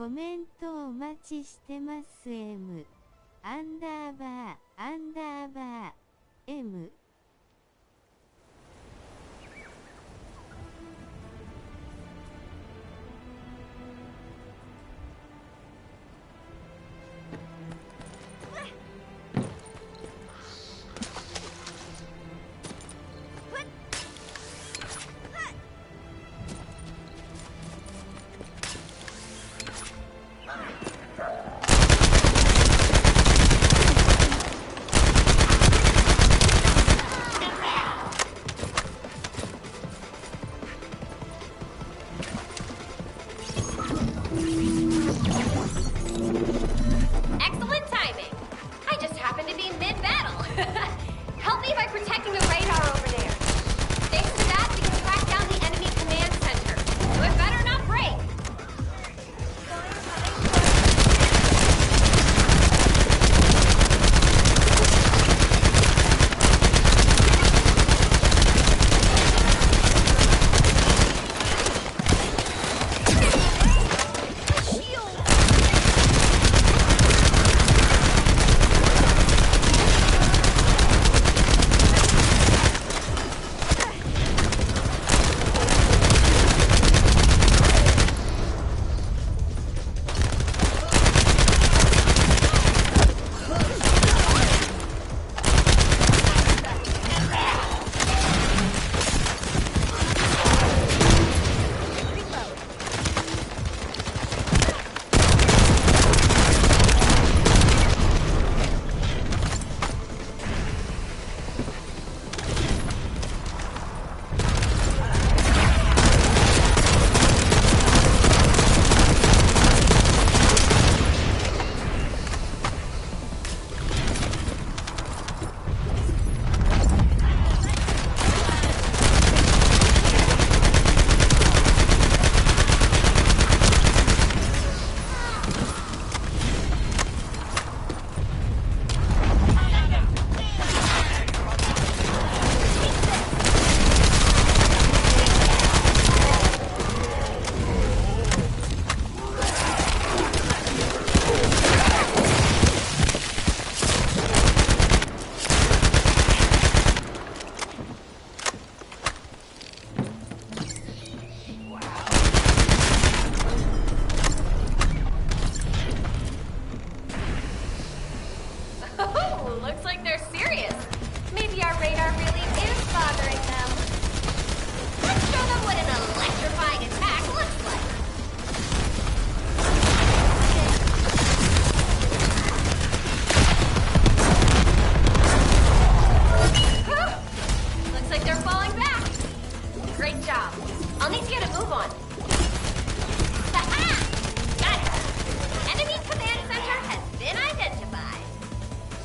コメントお待ちしてます。 M___M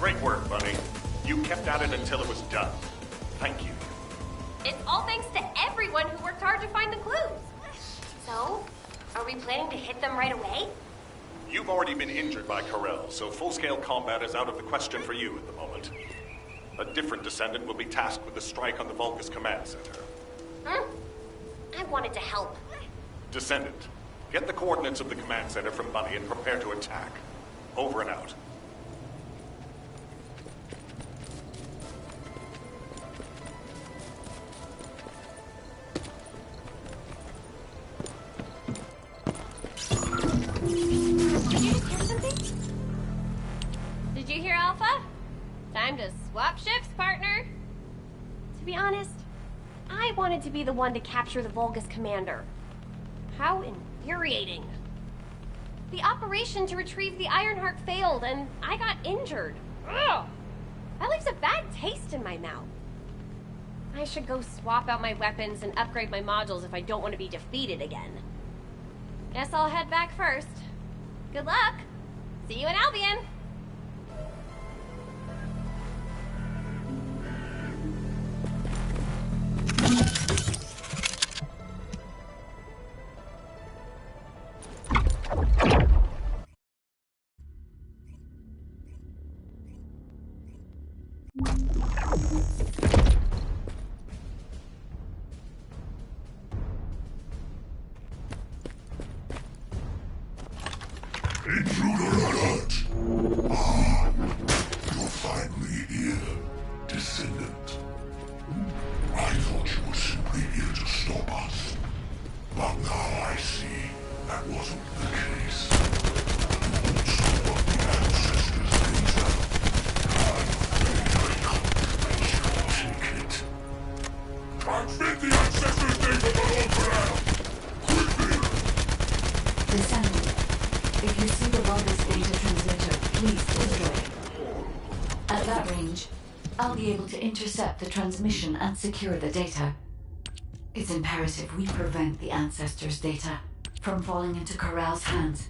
Great work, Bunny. You kept at it until it was done. Thank you. It's all thanks to everyone who worked hard to find the clues. So, are we planning to hit them right away? You've already been injured by Corel, so full-scale combat is out of the question for you at the moment. A different Descendant will be tasked with the strike on the Vulgus Command Center. I wanted to help. Descendant, get the coordinates of the Command Center from Bunny and prepare to attack. Over and out. Did you hear Alpha? Time to swap ships, partner. To be honest, I wanted to be the one to capture the Vulgus commander. How infuriating. The operation to retrieve the Ironheart failed, and I got injured. Ugh! That leaves a bad taste in my mouth. I should go swap out my weapons and upgrade my modules if I don't want to be defeated again. Guess I'll head back first. Good luck! See you in Albion! Intruder alert! Ah, you're finally here, Descendant. I thought you were simply here to stop us. But now I see that wasn't the case. You also want the ancestors' data. I'm afraid I can't take it. Transmit the ancestors' data to Corel! Quickly! Descendant, if you see the Vulgus data transmitter, please destroy it. At that range, I'll be able to intercept the transmission and secure the data. It's imperative we prevent the ancestors' data from falling into Corral's hands.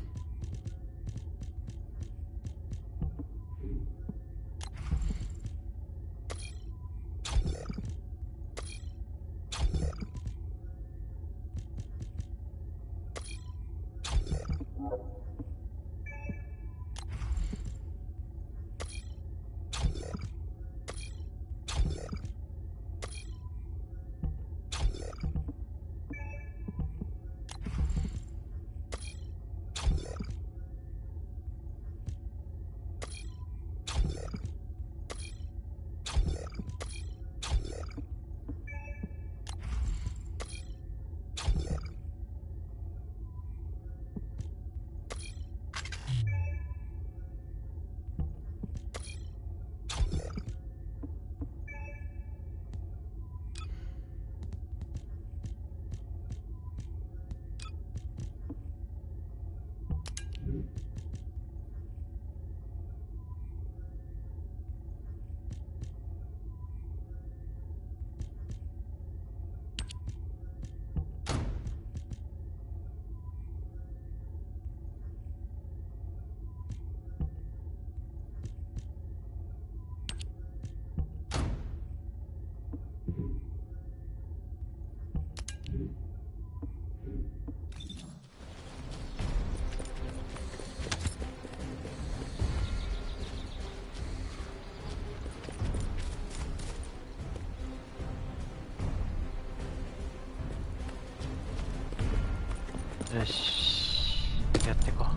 よし、やっていこう。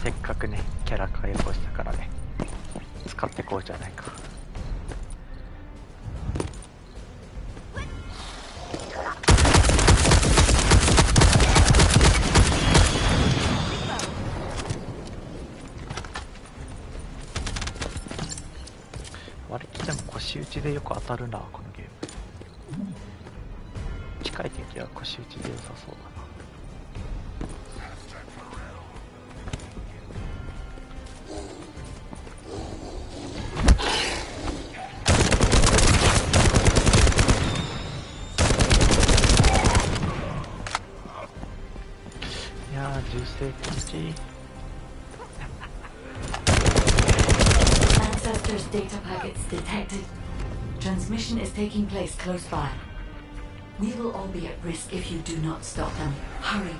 せっかくねキャラ解放したからね、使ってこうじゃないか。割り切っても腰打ちでよく当たるなこのゲーム。近い敵は腰打ちで良さそうだな。いやー、銃声気持ちいい。Ancestors data packets detected. Transmission is taking place close by. We will all be at risk if you do not stop them. Hurry.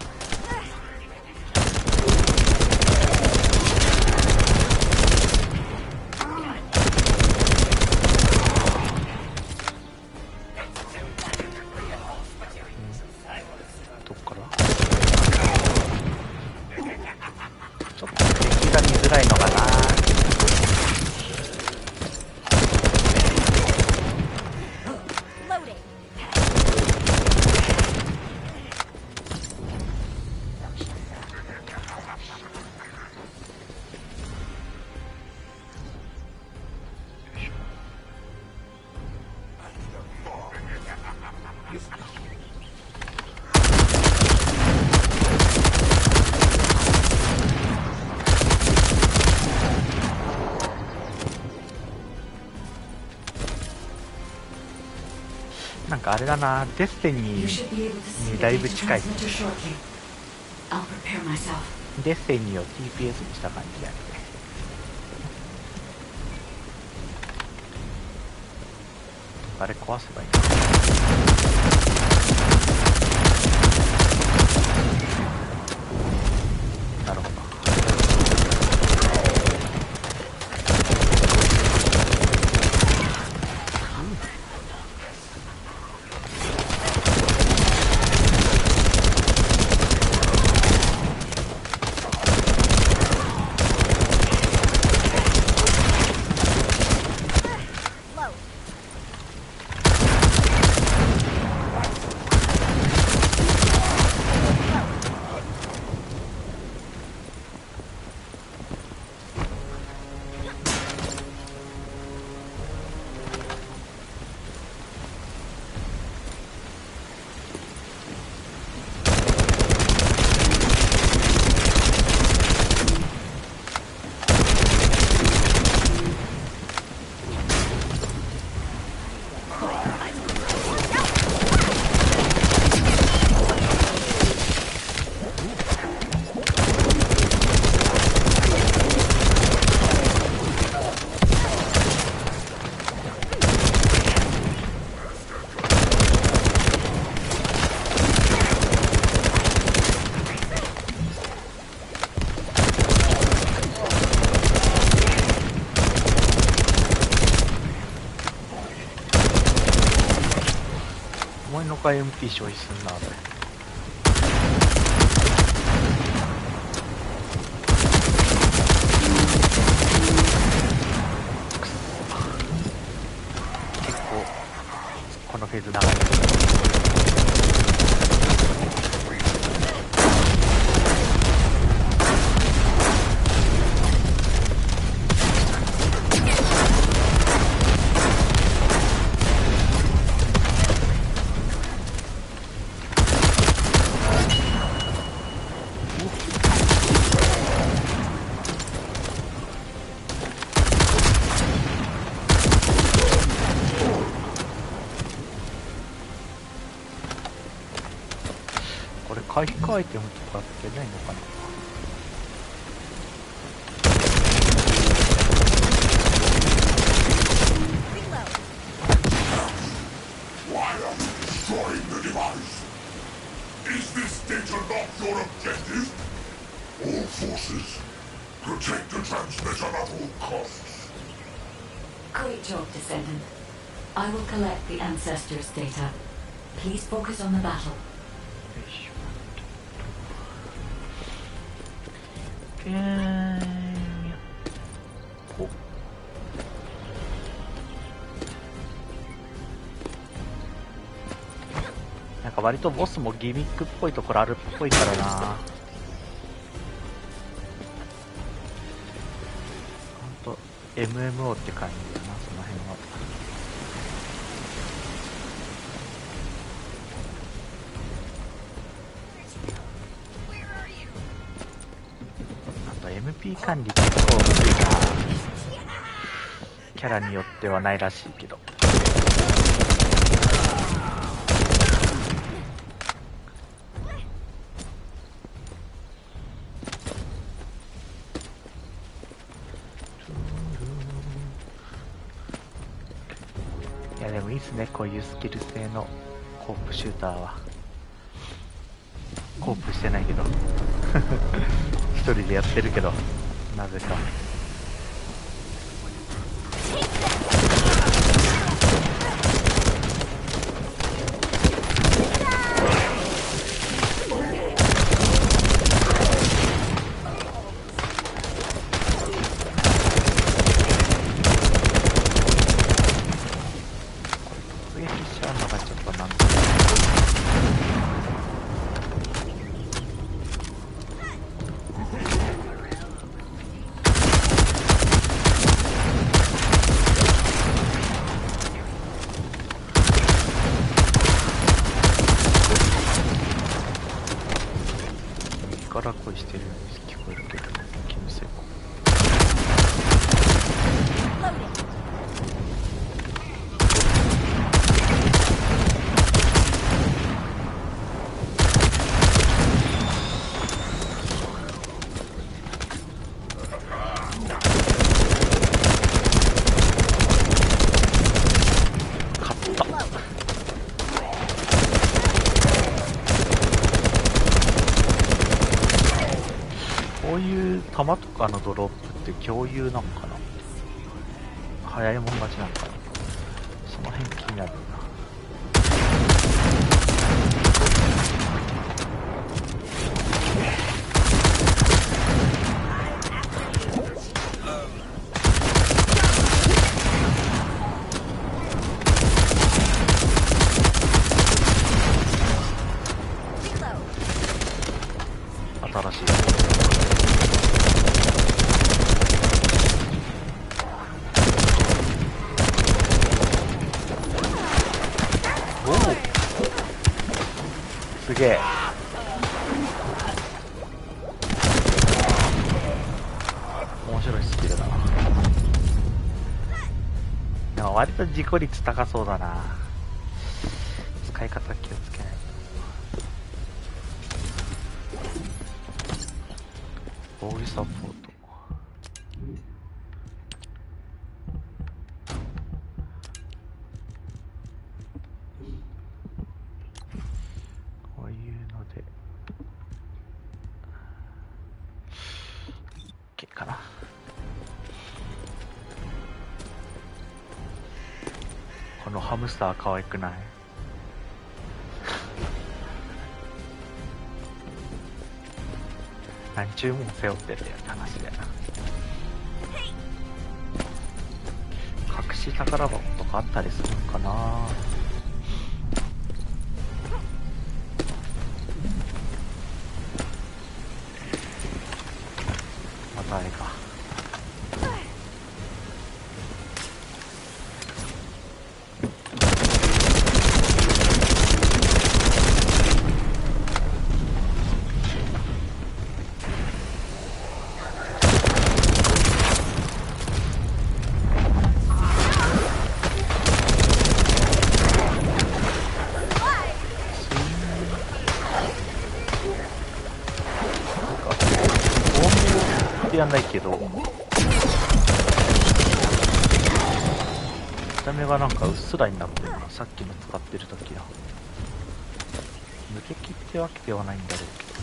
なんかあれだな、デスティニーにだいぶ近い。デスティニーを TPS にした感じだよね。あれ壊せばいいか。なるほど。ぱい MP 消費すんなあれ。結構このフェーズ長い。回復アイテムとかってないのかな。Great job, Descendant. I will collect the ancestors' data. Please focus on the battle. Oh. なんか割とボスもギミックっぽいところあるっぽいからな。ほんと MMO って感じだな、その辺は。MP 管理結構むずいな。キャラによってはないらしいけど。いやでもいいっすね、こういうスキル性のコープシューターは。コープしてないけど一人でやってるけど、なぜか。突撃しちゃうのがちょっとなんだ。から恋してるように聞こえるけど、気のせいか。弾とかのドロップって共有なのかな。早いもん勝ちなのかな。その辺気になるな。新しい。すげえ。面白いスキルだな。でも割と事故率高そうだな。使い方気をつけないと。防御サポート。かな。このハムスター可愛くない？何注文背負ってんだよって話だよな。隠し宝箱とかあったりするのかな。またあれか。やんないけど、見た目がなんかうっすらになってるな。さっきの使ってる時の抜け切ってわけではないんだろうけど、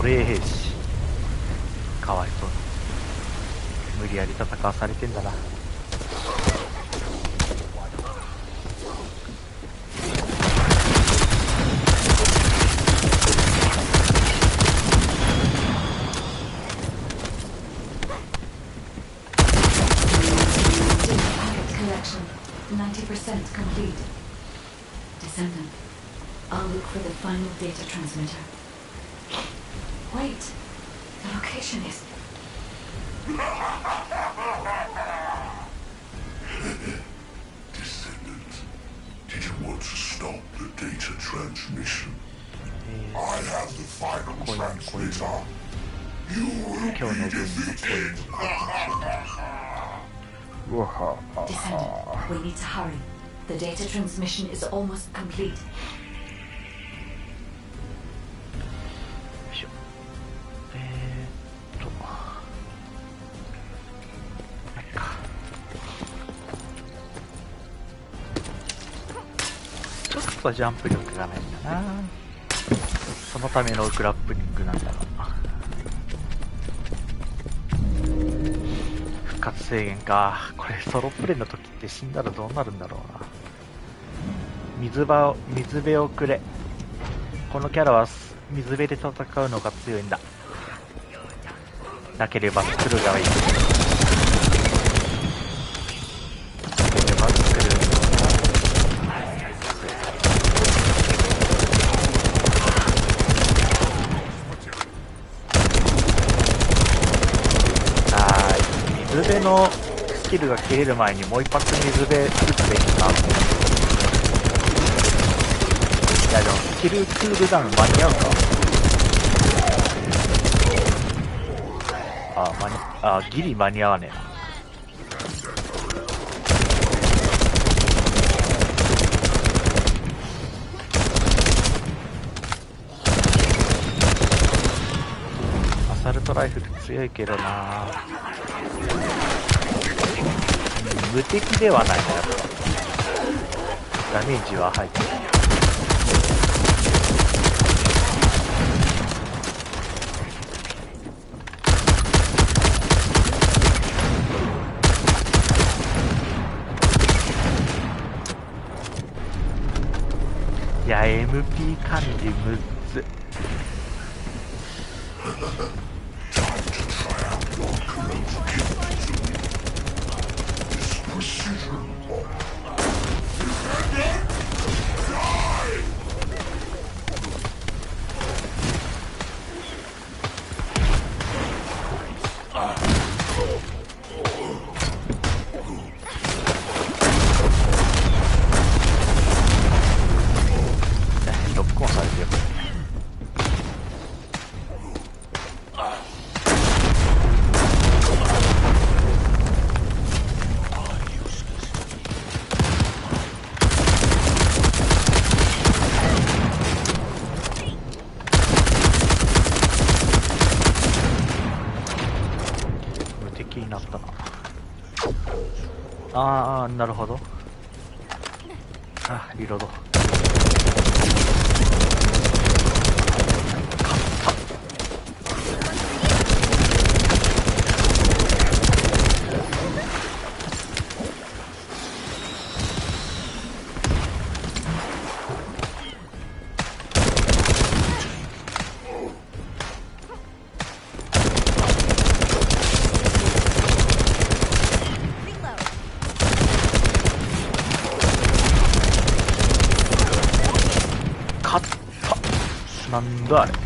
兵士かわいそうに無理やり戦わされてんだな。90% complete. Descendant, I'll look for the final data transmitter. Wait, the location is... Descendant, did you want to stop the data transmission? I have the final transmitter. You will be defeated. Descendant, we need to hurry. The data transmission is almost complete. ちょっとジャンプ力がないんだな。そのためのグラップリングなんだろうな。復活制限か。これソロプレイの時って死んだらどうなるんだろうな。水辺をくれ。このキャラは水辺で戦うのが強いんだ。なければ作るがいい。水辺のスキルが切れる前にもう一発水辺打つべきか。いやでもスキルクールダウン間に合うか。ギリ間に合わねえな。アサルトライフル強いけどな。無敵ではないな、やっぱダメージは入ってる。いや MP 管理むっず。なったな。ああ、なるほど。あ、リロード。なんだあれ。よ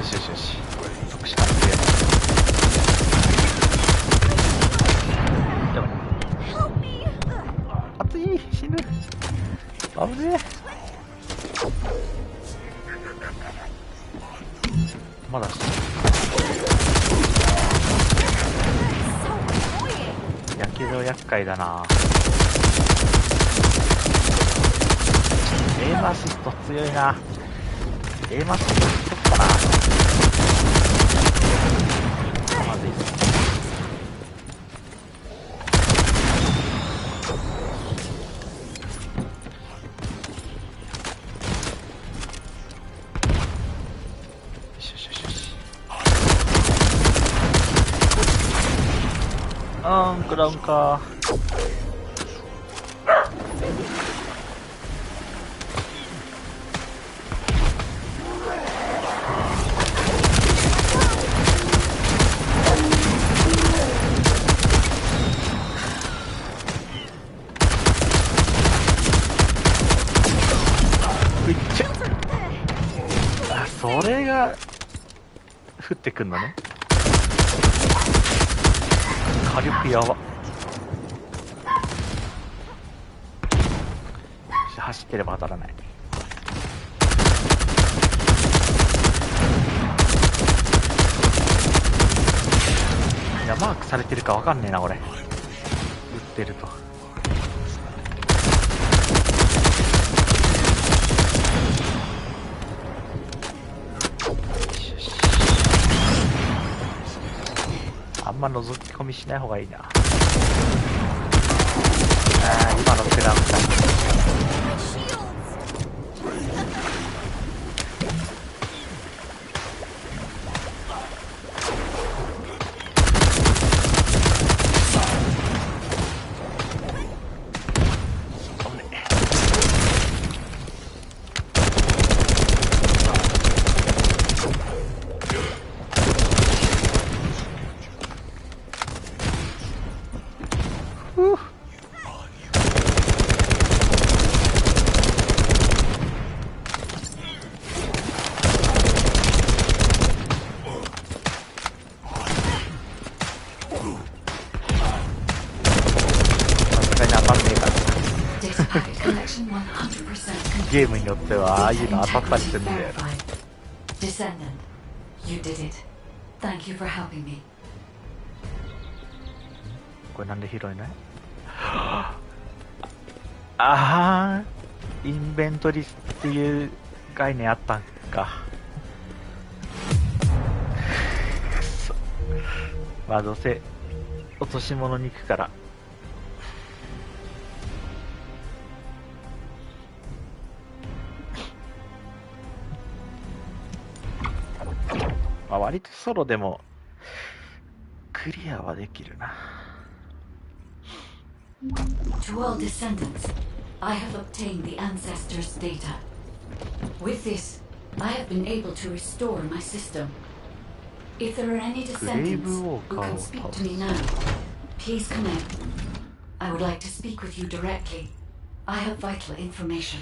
しよしよし。特殊発生。やばい。熱い、死ぬ。危ねえ。まだやけど厄介だな。エイムアシスト強いな。エイムアシスト取ったな。まずいっす。よしよしよしよし。クラウンか。それが降ってくんのね。火力やば。走ってれば当たらない。いや、マークされてるかわかんねえな俺。撃ってると。あんま覗き込みしない方がいいな。ああ、今のクラウンだ。ゲームによってはああいうの当たったりするんだよな。Descendant, you did it. Thank you for helping me. これなんで拾えない？ああ、インベントリっていう概念あったんか。まあどうせ落とし物に行くから。まあ割とソロでもクリアはできるな。To all descendants, I have obtained the ancestors' data. With this, I have been able to restore my system. If there are any descendants who can speak to me now, please come in. I would like to speak with you directly. I have vital information.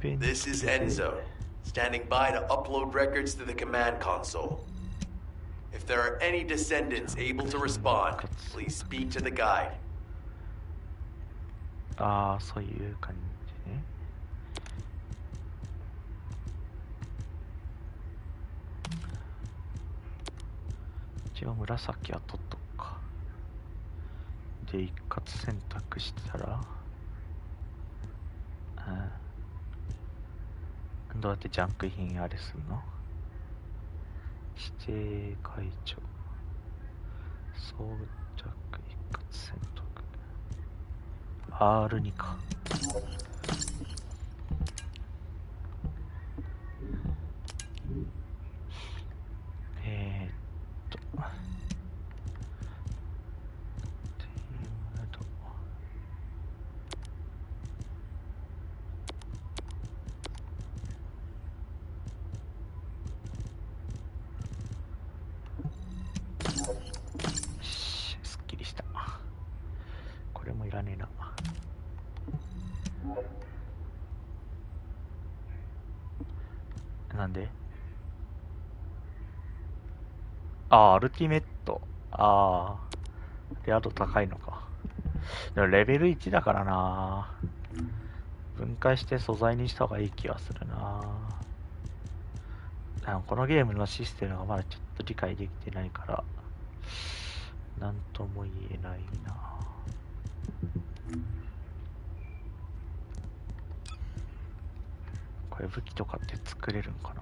This is Enzo, standing by to upload records to the command console. If there are any descendants able to respond, please speak to the guide. ああ、そういう感じね。一応紫は取っとくか。で、一括選択したら、どうやってジャンク品あれするの？指定会長装着一括選択 R2 か。すっきりした。これもいらねえな。なんで？アルティメット。レア度高いのか。でもレベル1だからな。分解して素材にした方がいい気がするな。このゲームのシステムがまだちょっと理解できてないから、なんとも言えないな。これ武器とかって作れるんかな。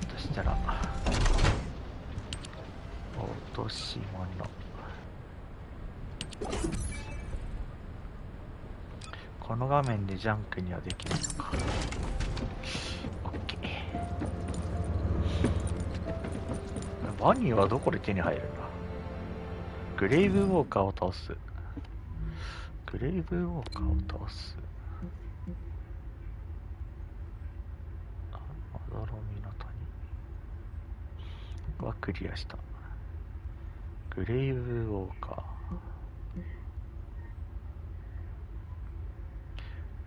としたら落とし物。この画面でジャンクにはできないのか。OK。バニーはどこで手に入るんだ。グレイブウォーカーを倒す。グレイブウォーカーを倒す。まどろみの谷はクリアした。グレイブウォーカ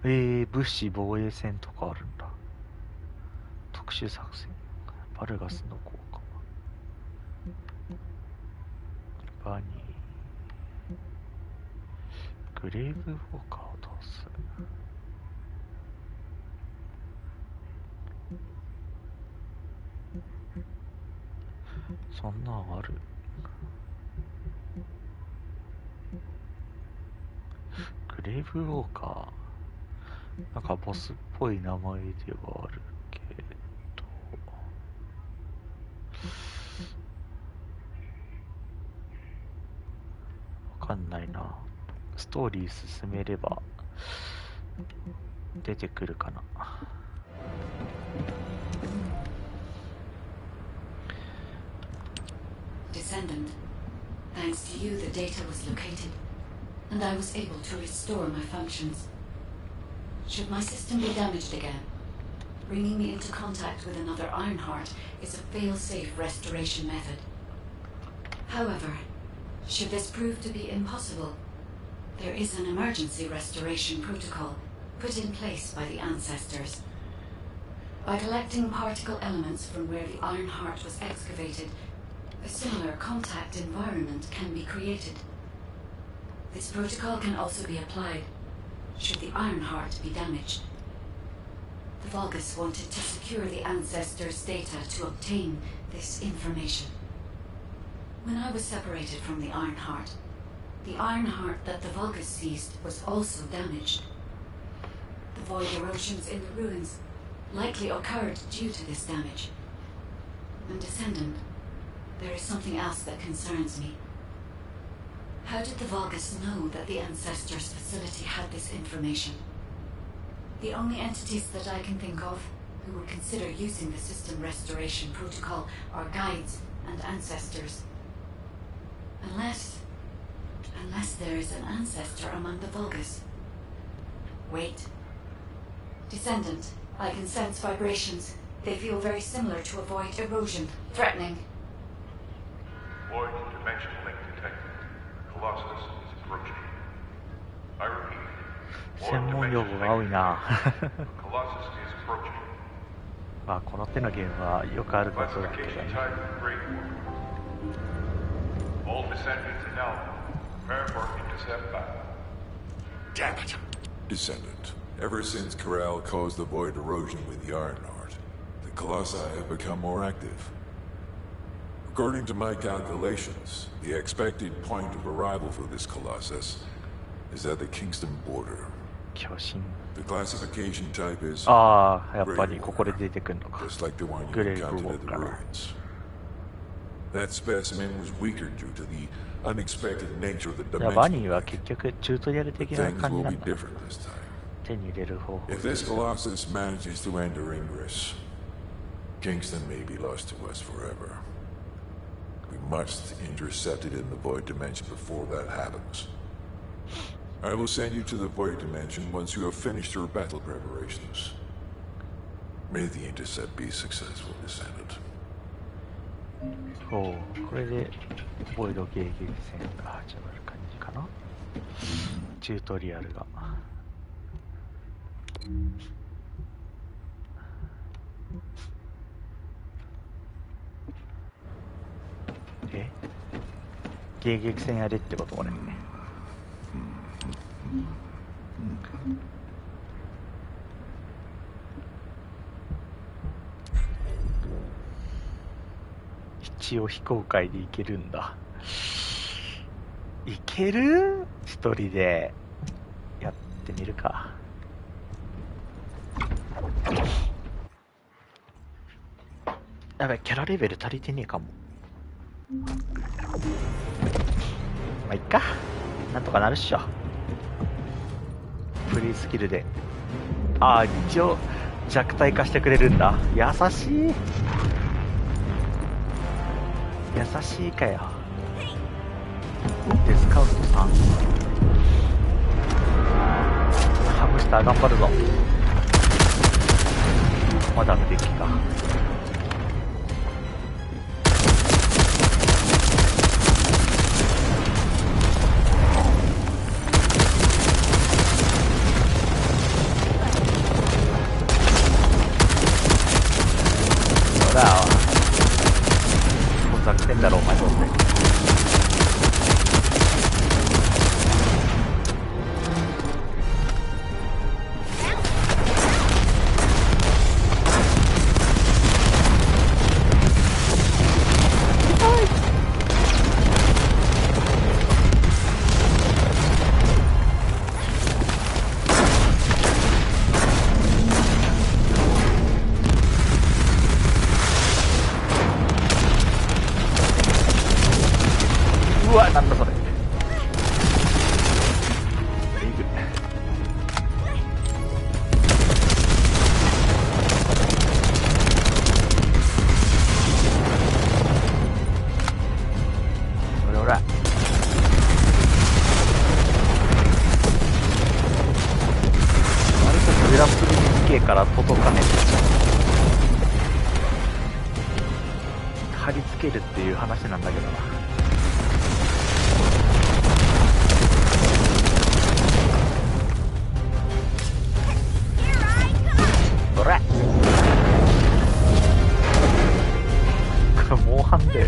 ー。物資防衛戦とかあるんだ。特殊作戦。バルガスの効果。バニー。グレイブウォーカーを倒す。そんなんある？グレイブウォーカー。なんかボスっぽい名前ではあるけど、わかんないな。ストーリー進めれば出てくるかな。Descendant, thanks to you, the data was located, and I was able to restore my functions. Should my system be damaged again, bringing me into contact with another Ironheart is a fail-safe restoration method. However, should this prove to be impossible, there is an emergency restoration protocol put in place by the ancestors. By collecting particle elements from where the Ironheart was excavated, a similar contact environment can be created. This protocol can also be applied should the Ironheart be damaged. The Vulgus wanted to secure the ancestors' data to obtain this information. When I was separated from the Ironheart that the Vulgus seized was also damaged. The void erosions in the ruins likely occurred due to this damage. And Descendant, there is something else that concerns me. How did the Vulgus know that the Ancestors' facility had this information? The only entities that I can think of who would consider using the system restoration protocol are guides and ancestors. Unless there is an ancestor among the Vulgus. Wait. Descendant, I can sense vibrations. They feel very similar to a void erosion, threatening. Void dimension link detected. Colossus is approaching. I repeat. 専門用語が多いな。Colossus is approaching. まあこの手のゲームはよくあることだけどね。All descendants now prepare for intercept battle. Damn it! Descendant, ever since Corral caused the void erosion with the Ironheart, the Colossi have become more active. According to my calculations, the expected point of arrival for this Colossus is at the Kingston border. 巨神 The classification type is ああ、やっぱりここで出てくるのか。 just like the one you グレー encountered ブウォ at ー the から。 ruins. That specimen was weaker due to the unexpected nature of the じゃあバ dimension. ニーは結局チュートリアル的な Things 感じ will な be んだ。 different this time. 手に入れる方法。 If this Colossus manages to enter Ingress, Kingston may be lost to us forever. We must intercept it in the Void Dimension before that happens. I will send you to the Void Dimension once you have finished your battle preparations. May the intercept be successful, Descendant. ほう、これでボイド迎撃戦が始まる感じかな。チュートリアルが。え？迎撃戦やれってことこれ。一応非公開でいけるんだ。いける？一人でやってみるか。やばい、キャラレベル足りてねえかも。まあ、いっか。なんとかなるっしょ。フリースキルで。ああ、一応弱体化してくれるんだ。優しい。優しいかよ。デスカウント3。ハムスター頑張るぞ。まだ無敵か。そうだよ。もうざってんだろお前どうせ。うわ、なんだそれ。ほらほら。割とグラップルに近いから届かねえ。貼り付けるっていう話なんだけどな。それこれモンハンで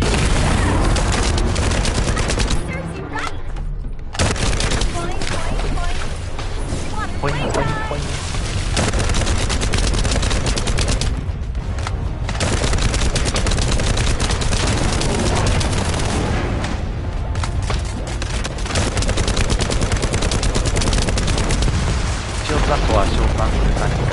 ポインポインポイン。一応ザコは召喚する感じか。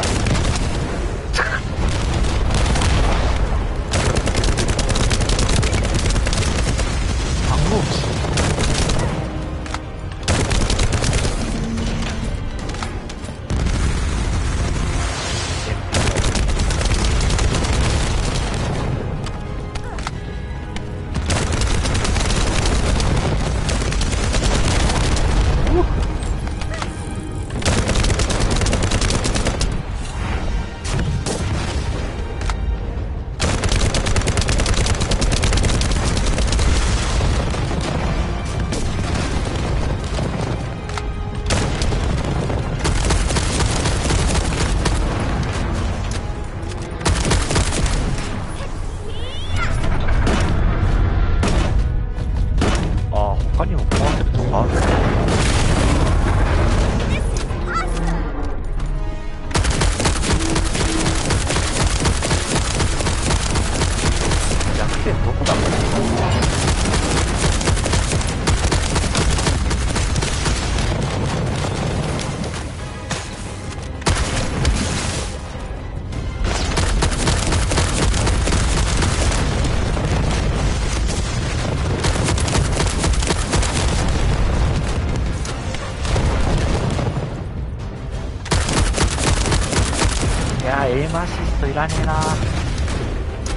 ームアシストいらねえな。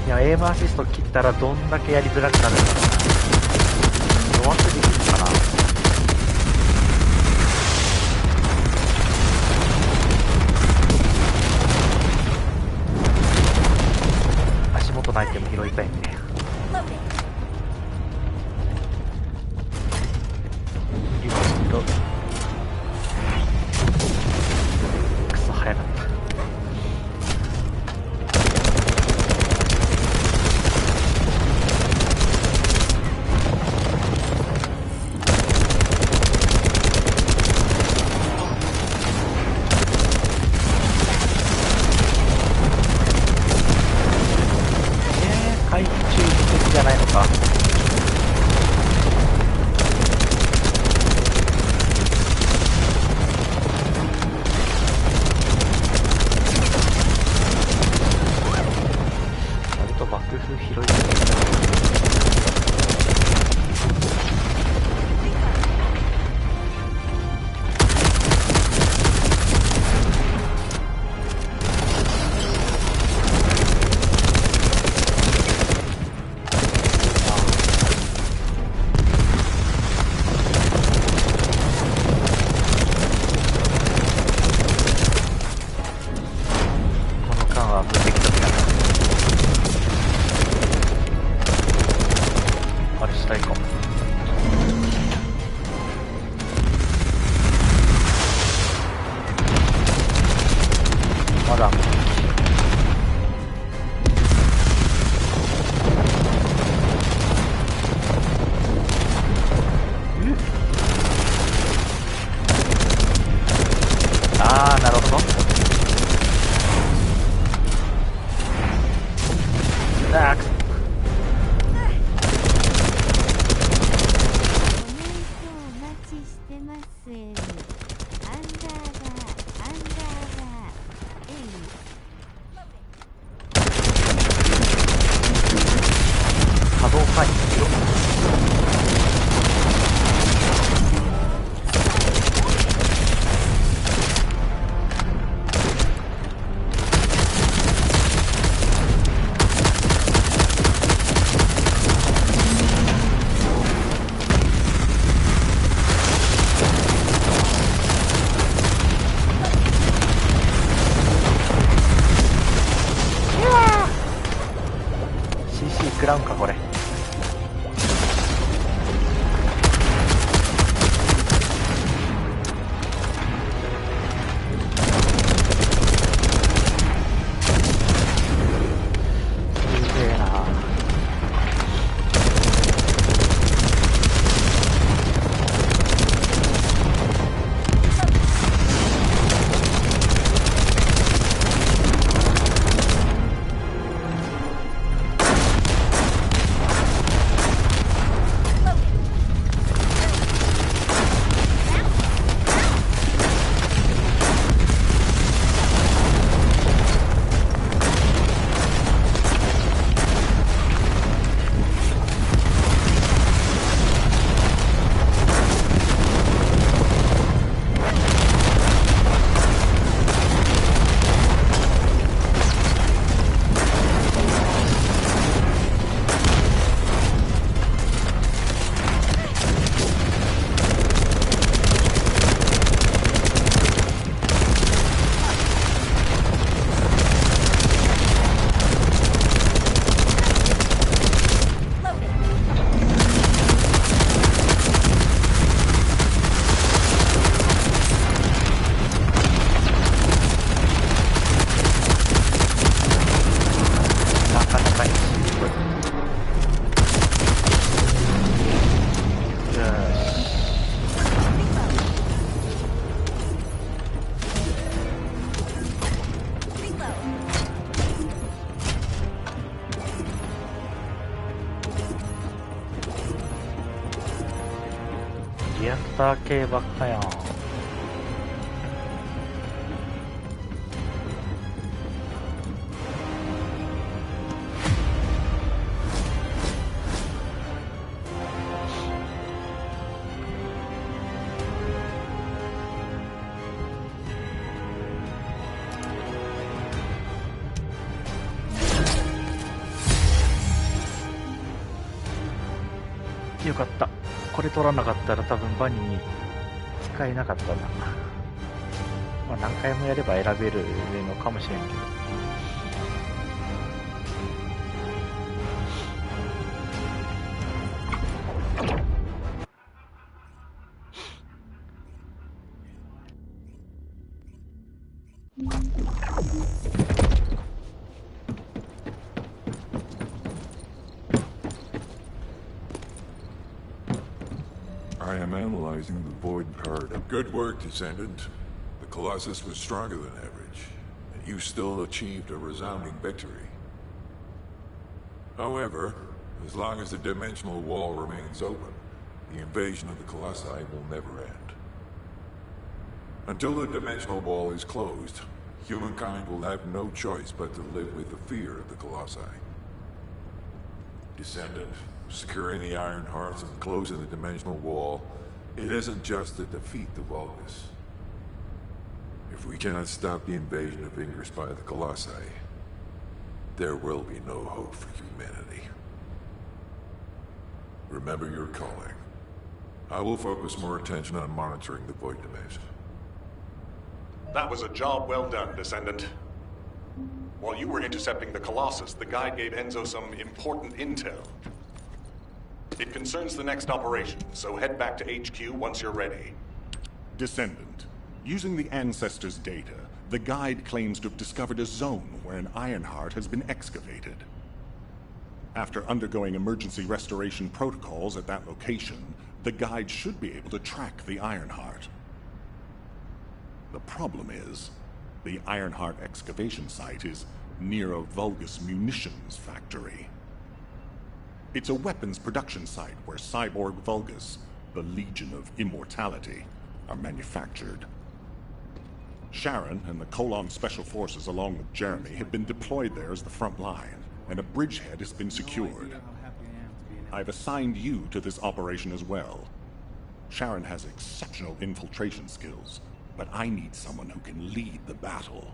いや、エイムアシスト切ったらどんだけやりづらくなるんだろうな。弱くできるかな。足元のアイテム拾いたいんで。今ちょっとクソ早かった。回避注意的じゃないのか。割と爆風拾いたい。あー、なるほど。あー、くそ。波動回避しろ。CC 食らうんかこれ。すげえな。リアクター系ばっかやん。かった。これ取らなかったら多分バニー使えなかったな。まあ何回もやれば選べるのかもしれんけど。I am analyzing the void card. Good work, Descendant. The Colossus was stronger than average, and you still achieved a resounding victory. However, as long as the dimensional wall remains open, the invasion of the Colossi will never end. Until the dimensional wall is closed, humankind will have no choice but to live with the fear of the Colossi. Descendant, securing the Iron Hearts and closing the dimensional wall, it isn't just to defeat the Vulgus. If we cannot stop the invasion of Ingress by the Colossi, there will be no hope for humanity. Remember your calling. I will focus more attention on monitoring the Void Dimension. That was a job well done, Descendant. While you were intercepting the Colossus, the guide gave Enzo some important intel. It concerns the next operation, so head back to HQ once you're ready. Descendant, using the Ancestors' data, the guide claims to have discovered a zone where an Ironheart has been excavated. After undergoing emergency restoration protocols at that location, the guide should be able to track the Ironheart. The problem is, the Ironheart excavation site is near a Vulgus munitions factory. It's a weapons production site where cyborg Vulgus, the Legion of Immortality, are manufactured. Sharon and the Colon Special Forces along with Jeremy have been deployed there as the front line, and a bridgehead has been secured. I've assigned you to this operation as well. Sharon has exceptional infiltration skills, but I need someone who can lead the battle.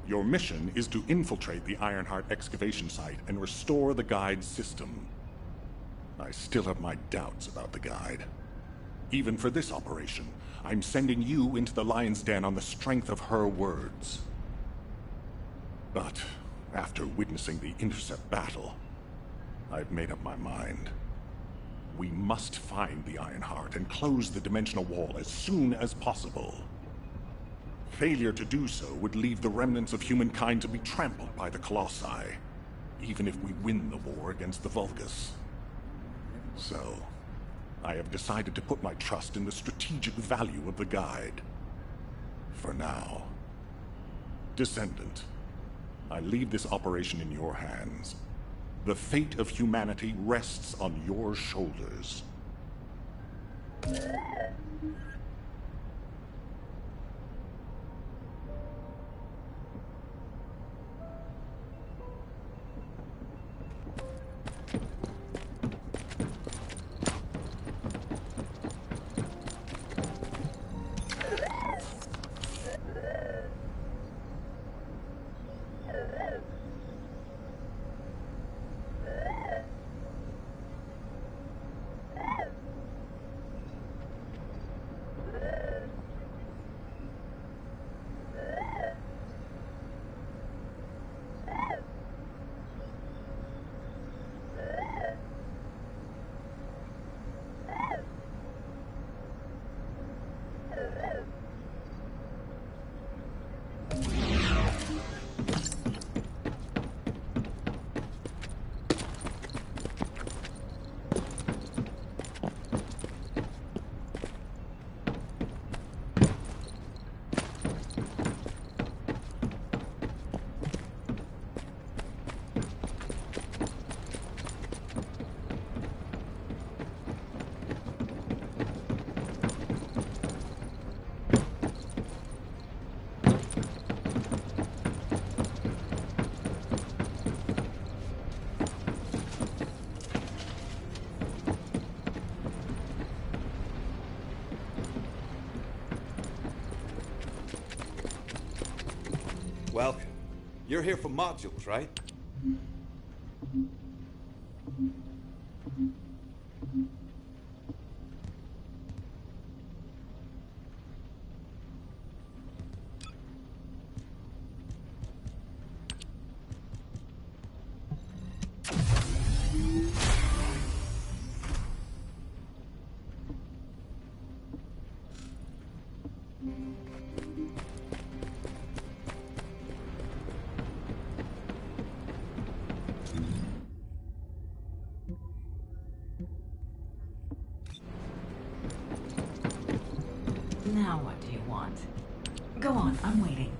Your mission is to infiltrate the Ironheart excavation site and restore the guide's system. I still have my doubts about the guide. Even for this operation, I'm sending you into the Lion's Den on the strength of her words. But after witnessing the intercept battle, I've made up my mind. We must find the Ironheart and close the dimensional wall as soon as possible. Failure to do so would leave the remnants of humankind to be trampled by the Colossi, even if we win the war against the Vulgus. So, I have decided to put my trust in the strategic value of the guide. For now. Descendant, I leave this operation in your hands. The fate of humanity rests on your shoulders. Welcome. You're here for modules, right? Now what do you want? Go on, I'm waiting.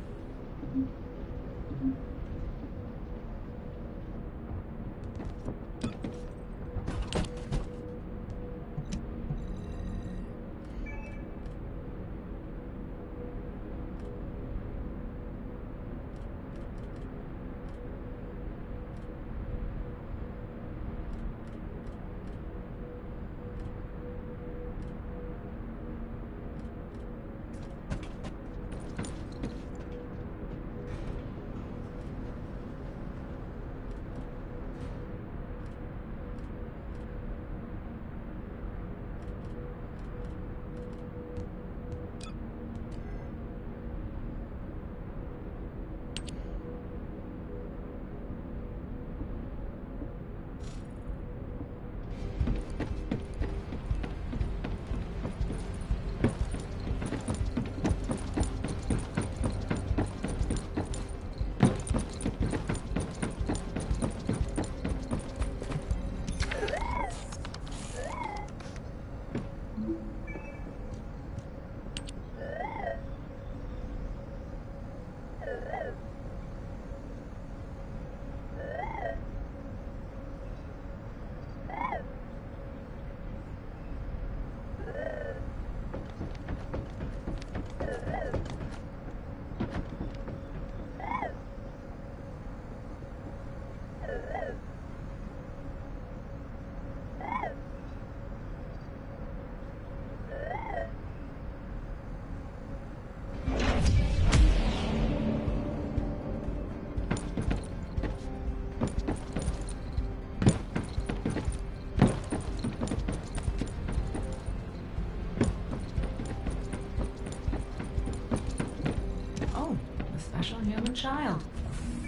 Human child.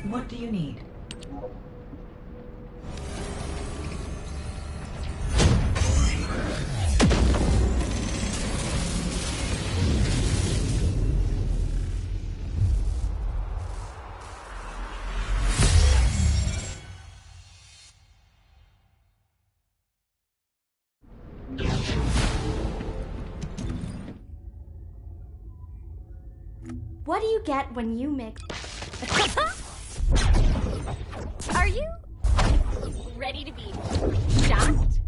What do you need? What do you get when you mix? Are you ready to be shocked?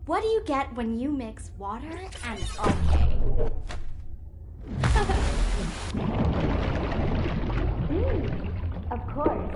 What do you get when you mix water and okay? Of course.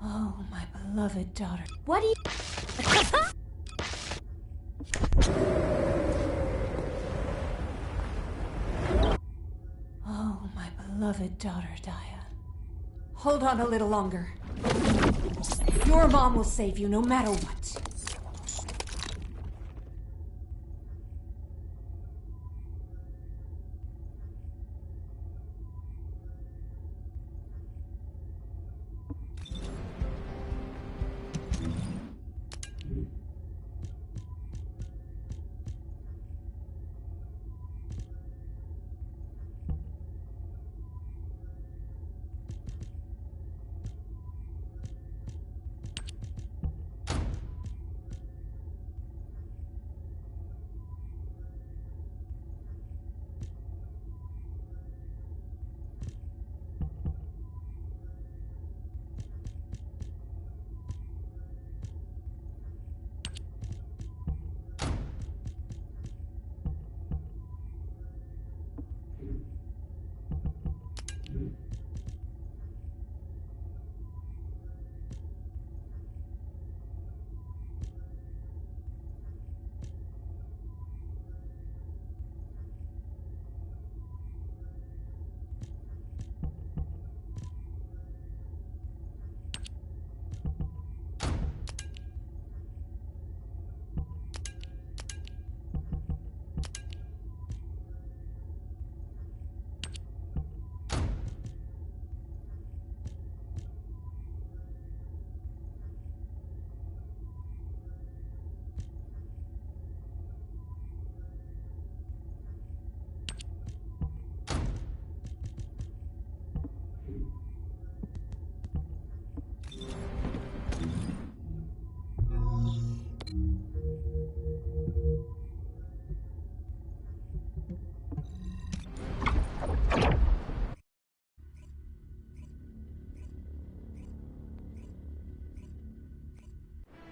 Oh, my beloved daughter. What do you... Oh, my beloved daughter, Daya. Hold on a little longer. Your mom will save you no matter what.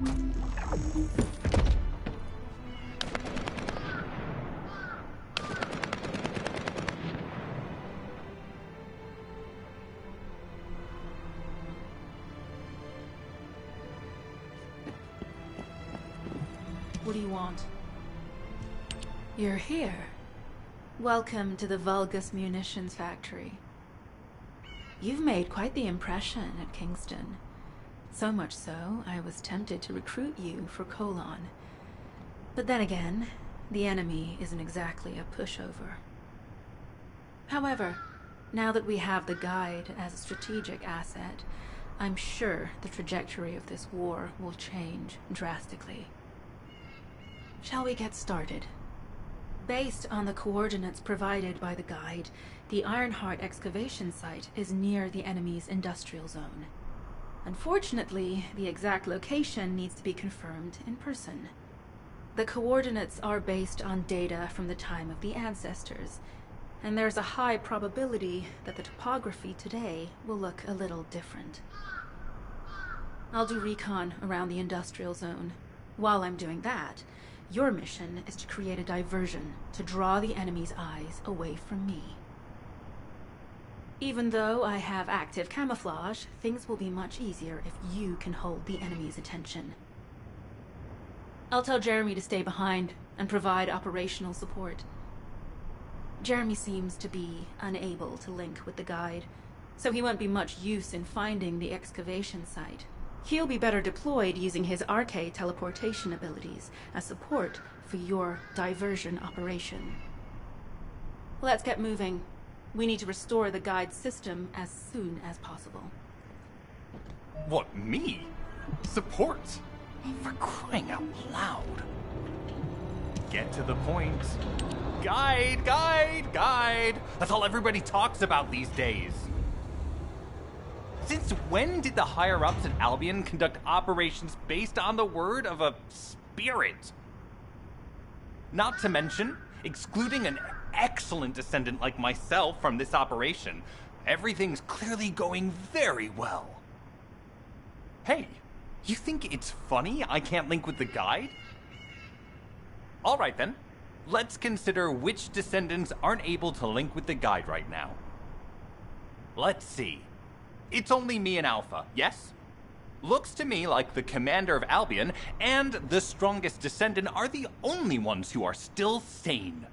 What do you want? You're here. Welcome to the Vulgus Munitions Factory. You've made quite the impression at Kingston. So much so, I was tempted to recruit you for Colon. But then again, the enemy isn't exactly a pushover. However, now that we have the guide as a strategic asset, I'm sure the trajectory of this war will change drastically. Shall we get started? Based on the coordinates provided by the guide, the Ironheart excavation site is near the enemy's industrial zone. Unfortunately, the exact location needs to be confirmed in person. The coordinates are based on data from the time of the ancestors, and there's a high probability that the topography today will look a little different. I'll do recon around the industrial zone. While I'm doing that, your mission is to create a diversion to draw the enemy's eyes away from me. Even though I have active camouflage, things will be much easier if you can hold the enemy's attention. I'll tell Jeremy to stay behind and provide operational support. Jeremy seems to be unable to link with the guide, so he won't be much use in finding the excavation site. He'll be better deployed using his arcade teleportation abilities as support for your diversion operation. Let's get moving. We need to restore the guide system as soon as possible. What, me? Support? For crying out loud. Get to the point. Guide, guide, guide. That's all everybody talks about these days. Since when did the higher-ups at Albion conduct operations based on the word of a spirit? Not to mention, excluding an excellent descendant like myself from this operation, everything's clearly going very well. Hey, you think it's funny I can't link with the guide? All right then, let's consider which descendants aren't able to link with the guide right now. Let's see. It's only me and Alpha, yes? Looks to me like the commander of Albion and the strongest descendant are the only ones who are still sane.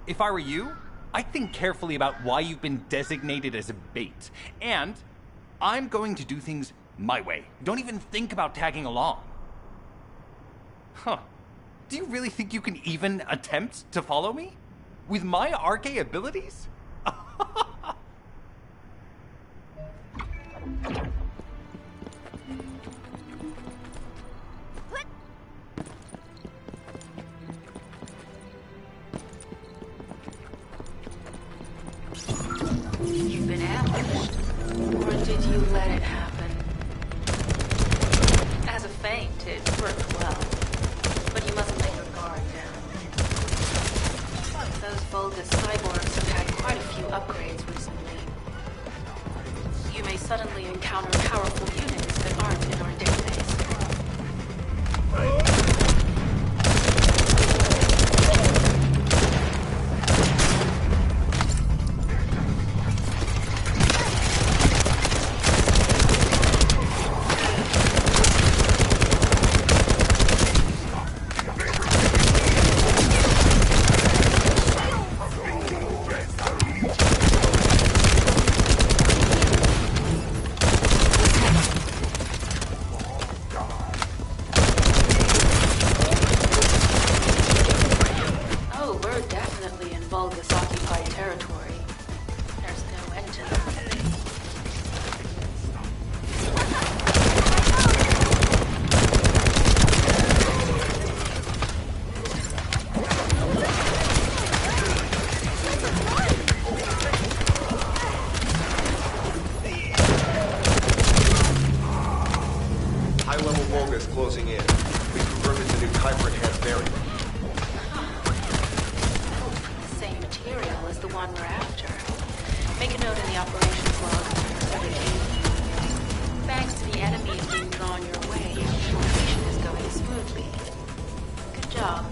If I were you, I'd think carefully about why you've been designated as a bait. And I'm going to do things my way. Don't even think about tagging along. Huh. Do you really think you can even attempt to follow me? With my arcade abilities? You've been ambushed, or did you let it happen? As a feint, it worked well, but you mustn't let your guard down. Those Vulgus cyborgs have had quite a few upgrades recently. You may suddenly encounter powerful units that aren't in our database. Closing in. We converted the new Kuiper-enhanced variant. The same material as the one we're after. Make a note in the operations log. Thanks to the enemy being drawn your way, smoothly. Good job.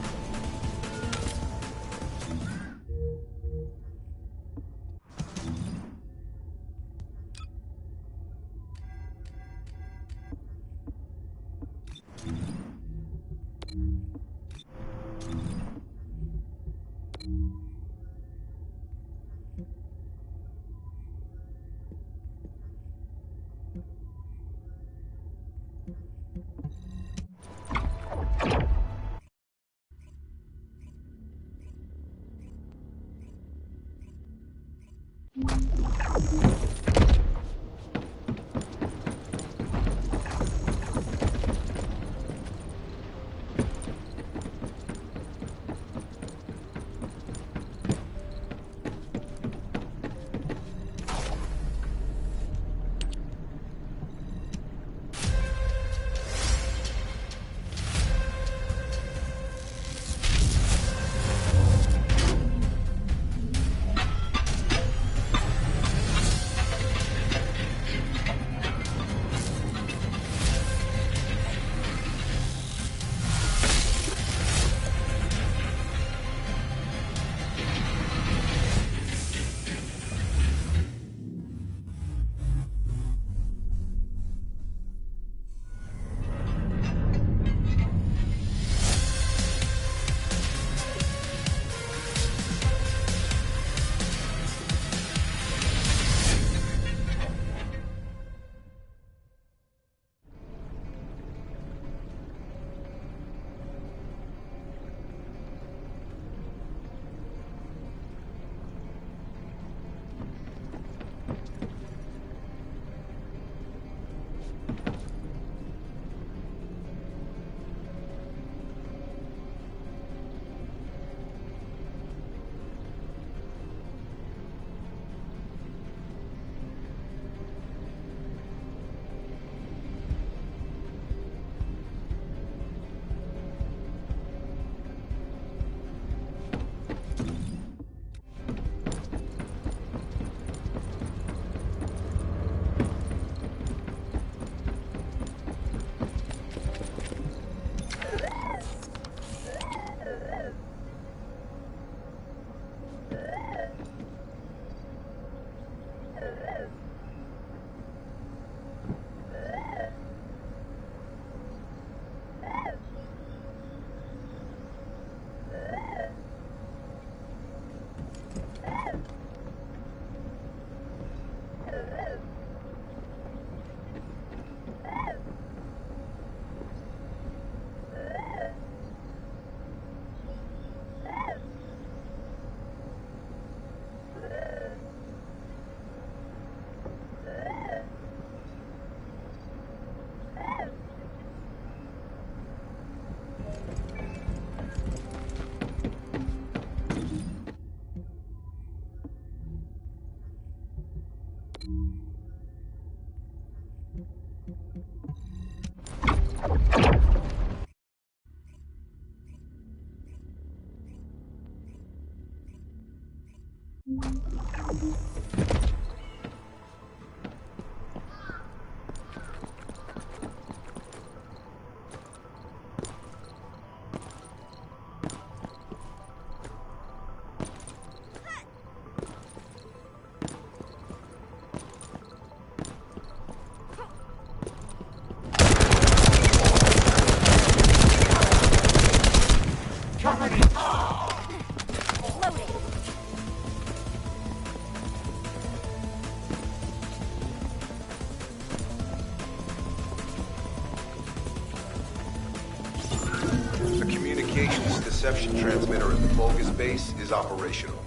Deception transmitter at the Vulgus base is operational.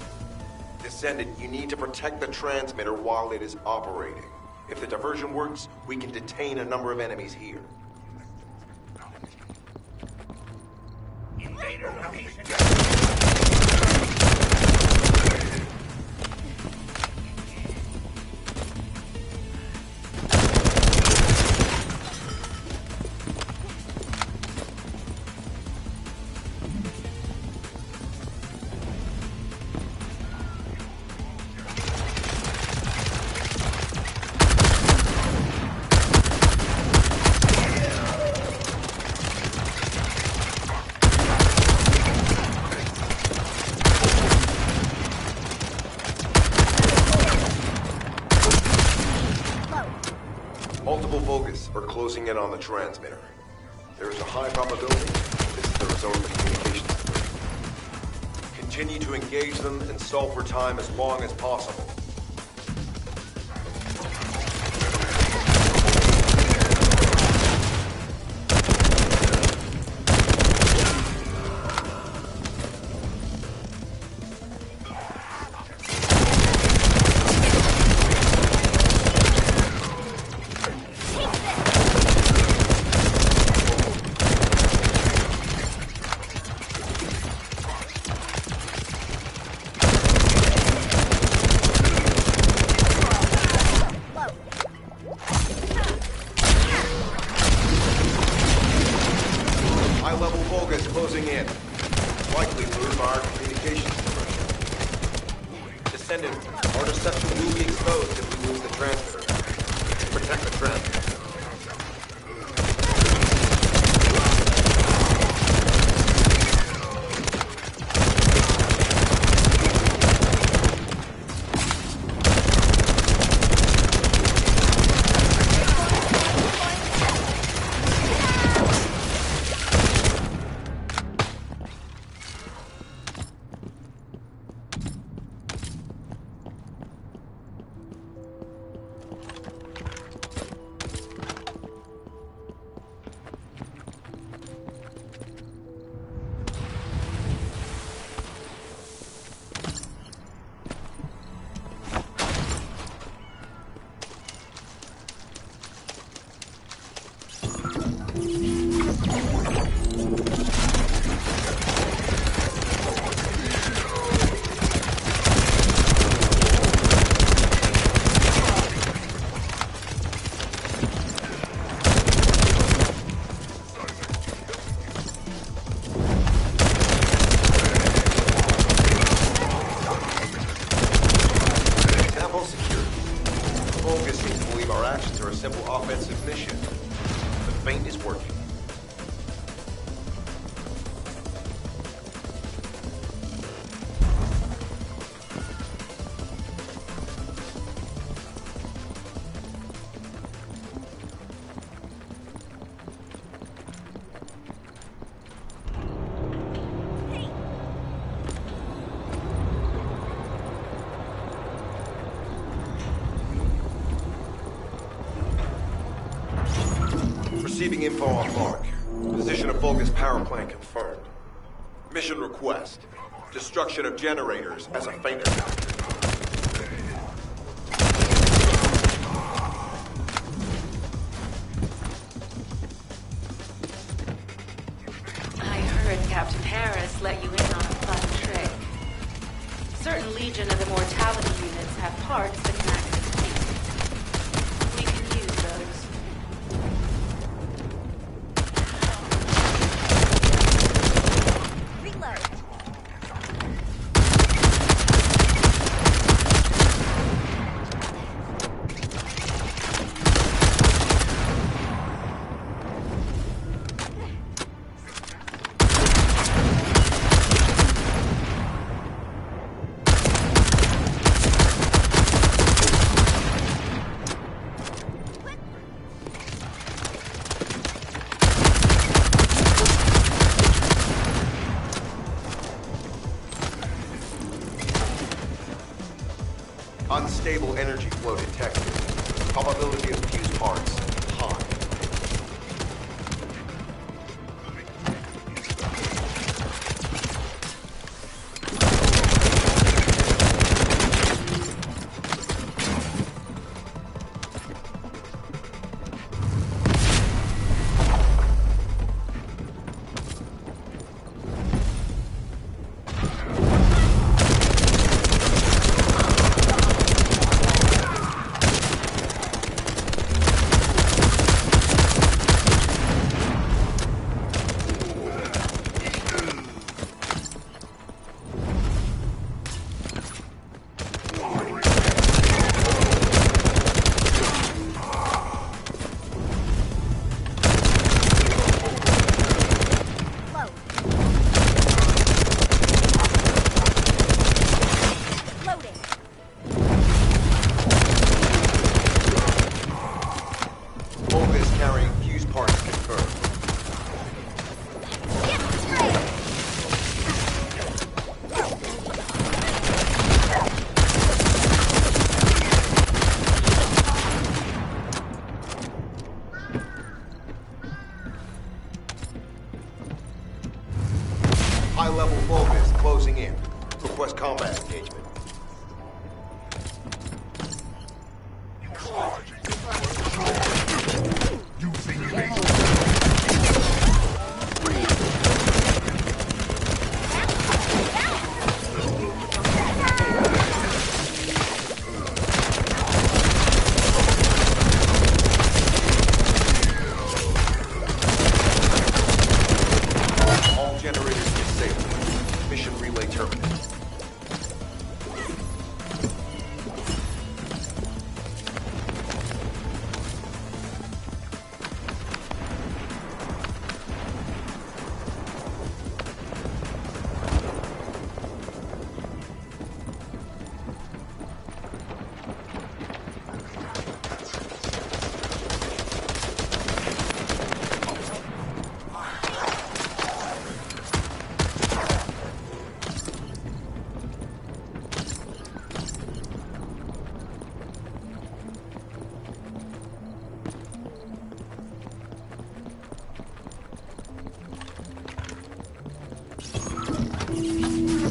Descendant, you need to protect the transmitter while it is operating. If the diversion works, we can detain a number of enemies here. Multiple Vulgus are closing in on the transmitter. There is a high probability this is the result of the communications system. Continue to engage them and stall for time as long as possible. Receiving info on mark. Position of Vulgus power plant confirmed. Mission request. Destruction of generators as a feint attack. I heard Captain Harris let you in on a fun trick. Certain Legion of Immortality units have parts that can access me. We can use those. Unstable energy flow detected. Probability of fused parts high.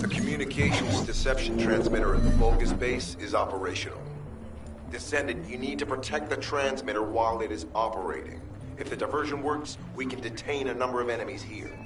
Communications deception transmitter at the Vulgus base is operational. Descendant, you need to protect the transmitter while it is operating. If the diversion works, we can detain a number of enemies here.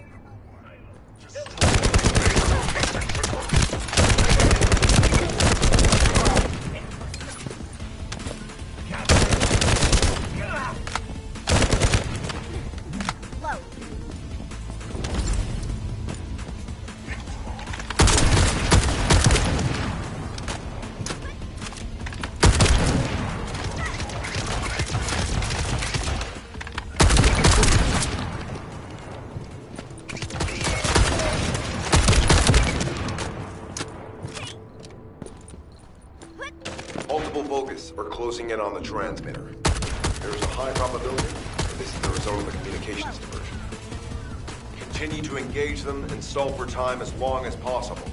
Multiple Vulgus are closing in on the transmitter. There is a high probability that this is the result of a communications diversion. Continue to engage them and stall for time as long as possible.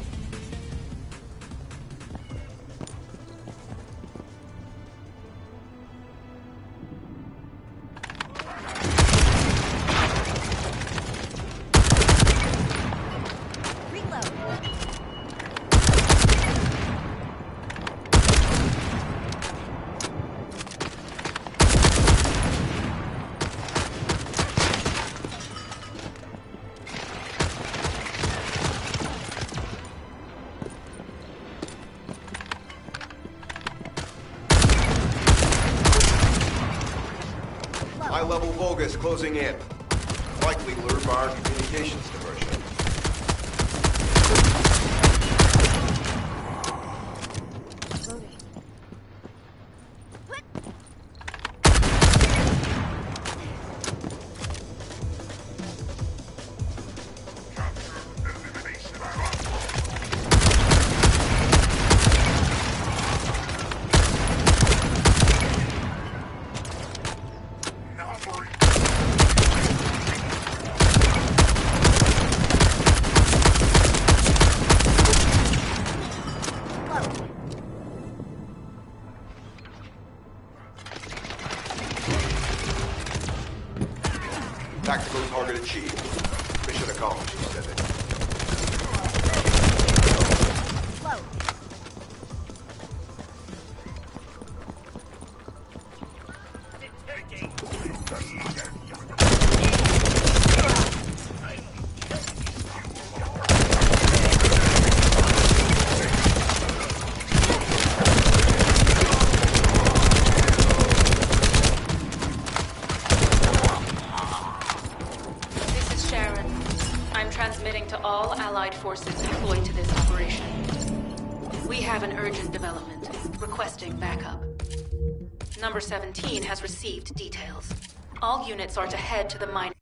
High-level Vulgus closing in. Likely lured by our communications diversion. Tactical target achieved. Mission accomplished, Descendant. Transmitting to all Allied forces deployed to this operation. We have an urgent development, requesting backup. Number 17 has received details. All units are to head to the mine.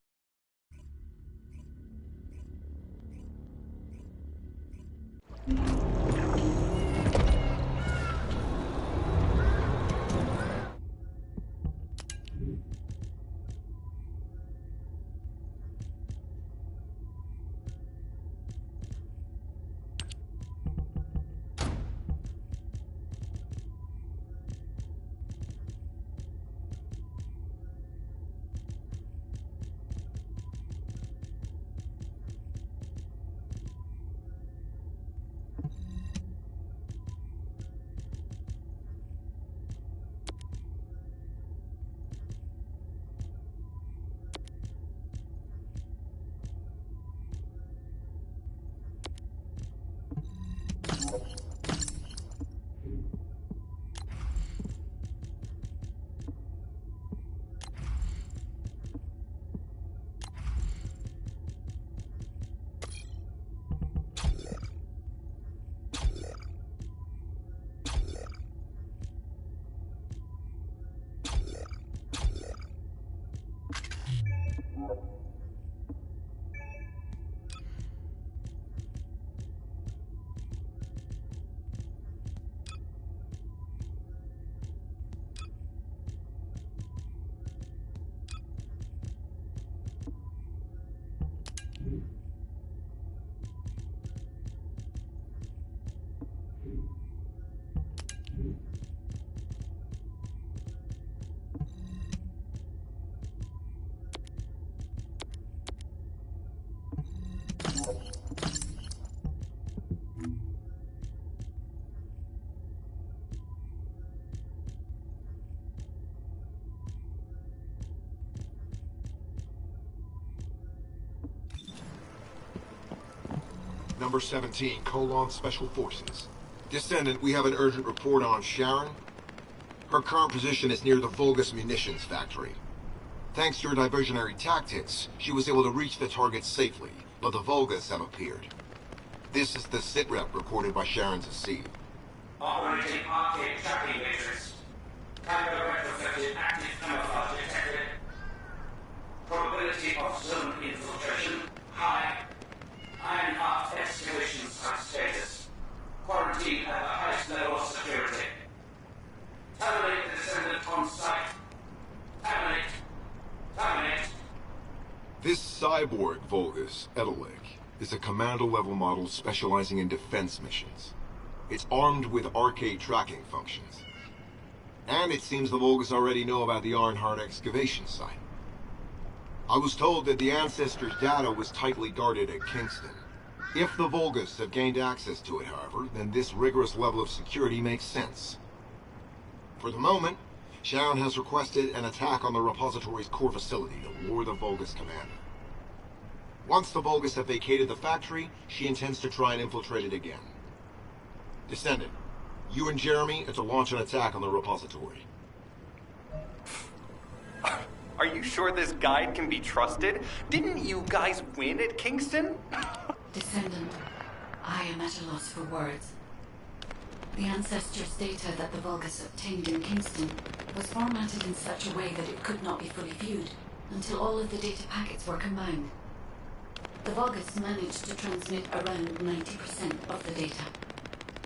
number 17, Colon Special Forces. Descendant, we have an urgent report on Sharon. Her current position is near the Vulgus munitions factory. Thanks to her diversionary tactics, she was able to reach the target safely, but the Vulgus have appeared. This is the sitrep reported by Sharon's AC. Operating arcade tracking matrix. Tango retrofitted active camouflage detected. Probability of zone infiltration high. Ironheart excavation site status. Quarantine at the highest level of security. Terminate the Descendant on site. Terminate. Terminate. This cyborg Vulgus, Edelik, is a commando-level model specializing in defense missions. It's armed with arcade tracking functions. And it seems the Vulgus already know about the Ironheart excavation site. I was told that the Ancestors' data was tightly guarded at Kingston. If the Vulgus have gained access to it, however, then this rigorous level of security makes sense. For the moment, Sharon has requested an attack on the repository's core facility to lure the Vulgus commander. Once the Vulgus have vacated the factory, she intends to try and infiltrate it again. Descendant, you and Jeremy are to launch an attack on the repository. Are you sure this guide can be trusted? Didn't you guys win at Kingston? Descendant, I am at a loss for words. The Ancestors' data that the Vulgus obtained in Kingston was formatted in such a way that it could not be fully viewed until all of the data packets were combined. The Vulgus managed to transmit around 90% of the data.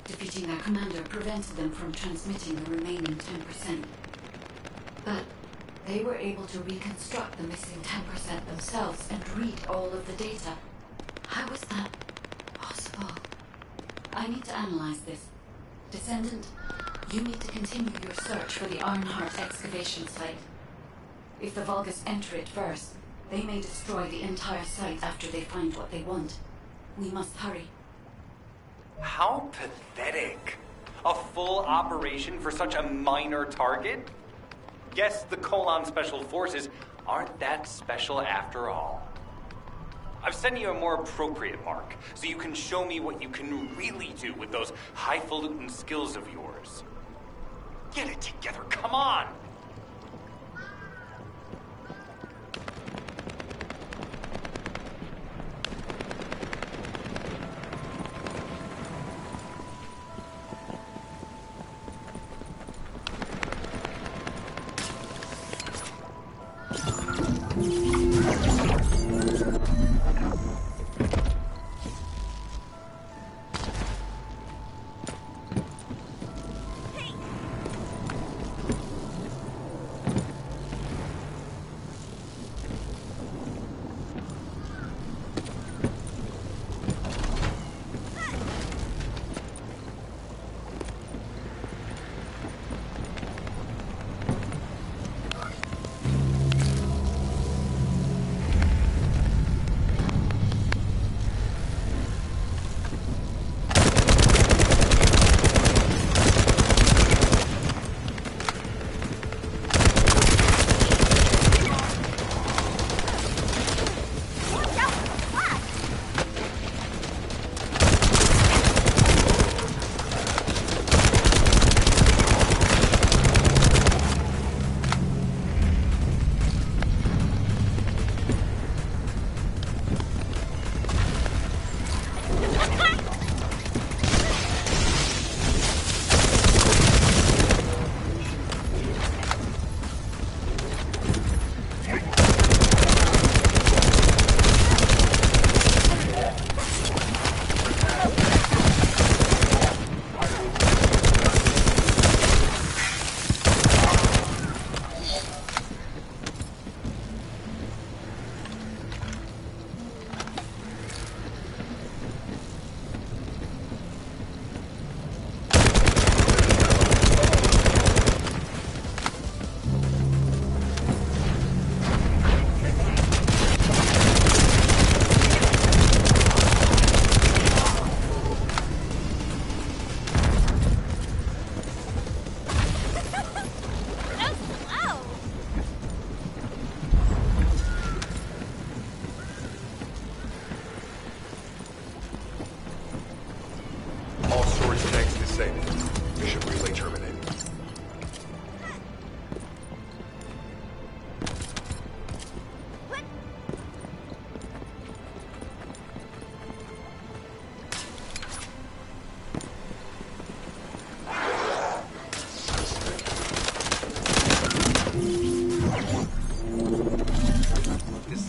Defeating their commander prevented them from transmitting the remaining 10%. But they were able to reconstruct the missing 10% themselves and read all of the data. How was that possible? I need to analyze this. Descendant, you need to continue your search for the Ironheart excavation site. If the Vulgus enter it first, they may destroy the entire site after they find what they want. We must hurry. How pathetic. A full operation for such a minor target? Guess the Colon Special Forces aren't that special after all. I've sent you a more appropriate mark, so you can show me what you can really do with those highfalutin skills of yours. Get it together, come on!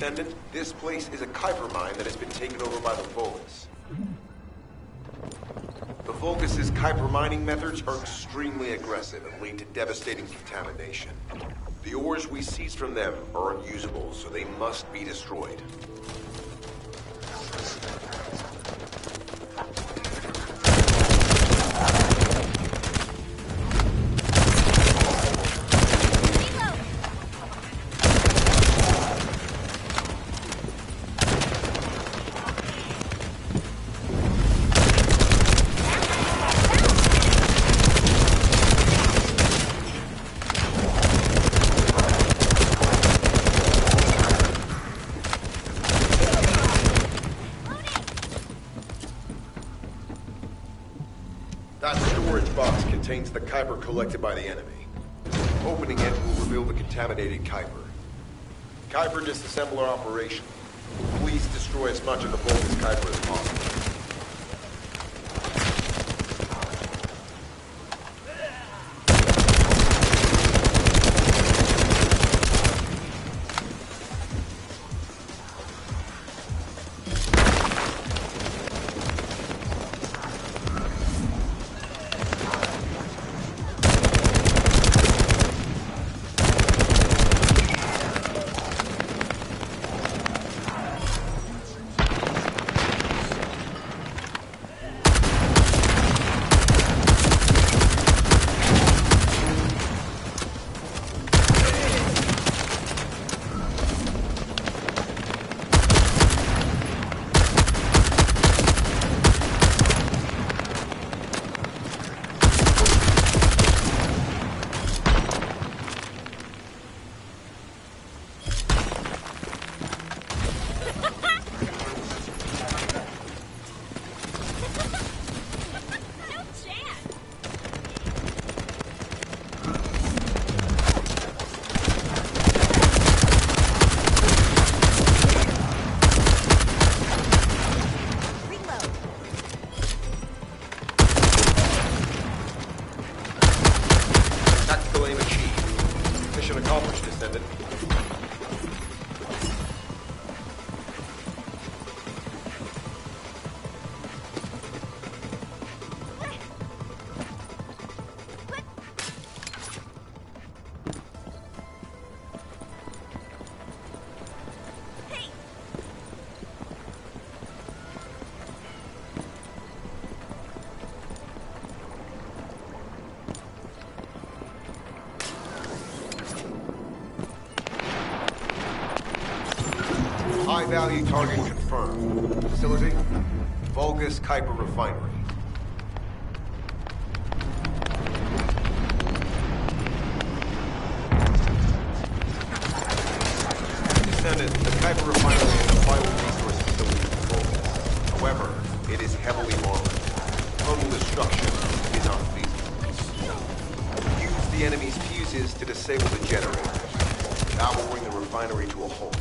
Descendant, this place is a Kuiper mine that has been taken over by the Vulgus. The Vulgus' Kuiper mining methods are extremely aggressive and lead to devastating contamination. The ores we seize from them are unusable, so they must be destroyed. That storage box contains the Kuiper collected by the enemy. Opening it will reveal the contaminated Kuiper. Kuiper disassembler operation. Please destroy as much of the Vulgus Kuiper as possible. High-value target confirmed. Facility? Vulgus Kuiper Refinery. Descendant, the Kuiper Refinery is a vital resource facility for Vulgus. However, it is heavily armored. Total destruction is unfeasible. Use the enemy's fuses to disable the generator. That will bring the refinery to a halt.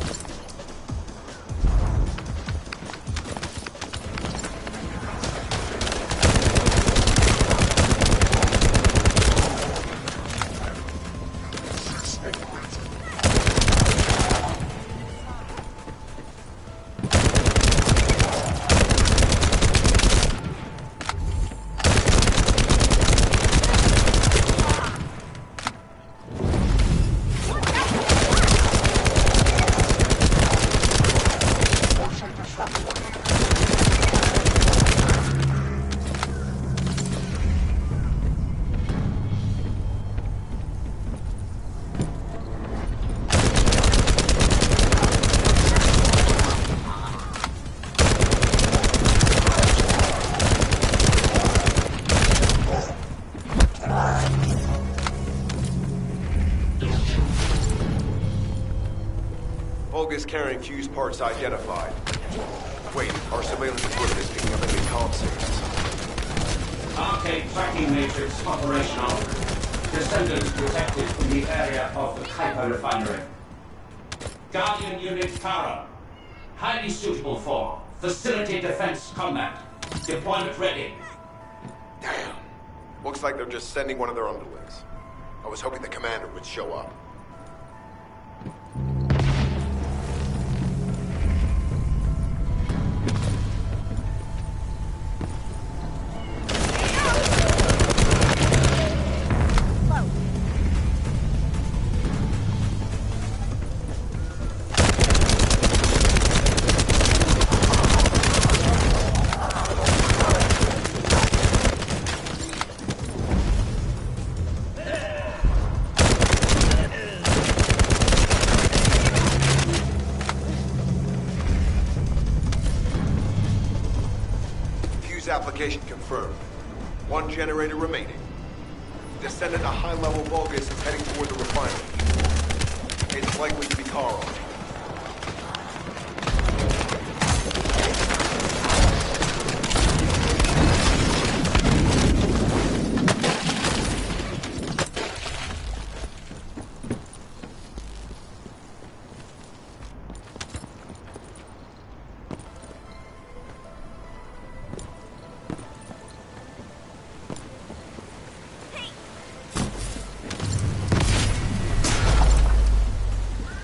Vulgus carrying fuse parts identified. Wait, our surveillance equipment is picking up enemy comm signals. Arcade tracking matrix operational. Descendants detected in the area of the Kuiper refinery. Guardian unit Tara. Highly suitable for facility defense combat. Deployment ready. Damn. Looks like they're just sending one of their underlings. I was hoping the commander would show up. Application confirmed. One generator remaining. Descendant, a high-level Vulgus is heading toward the refinery. It's likely to be Carl.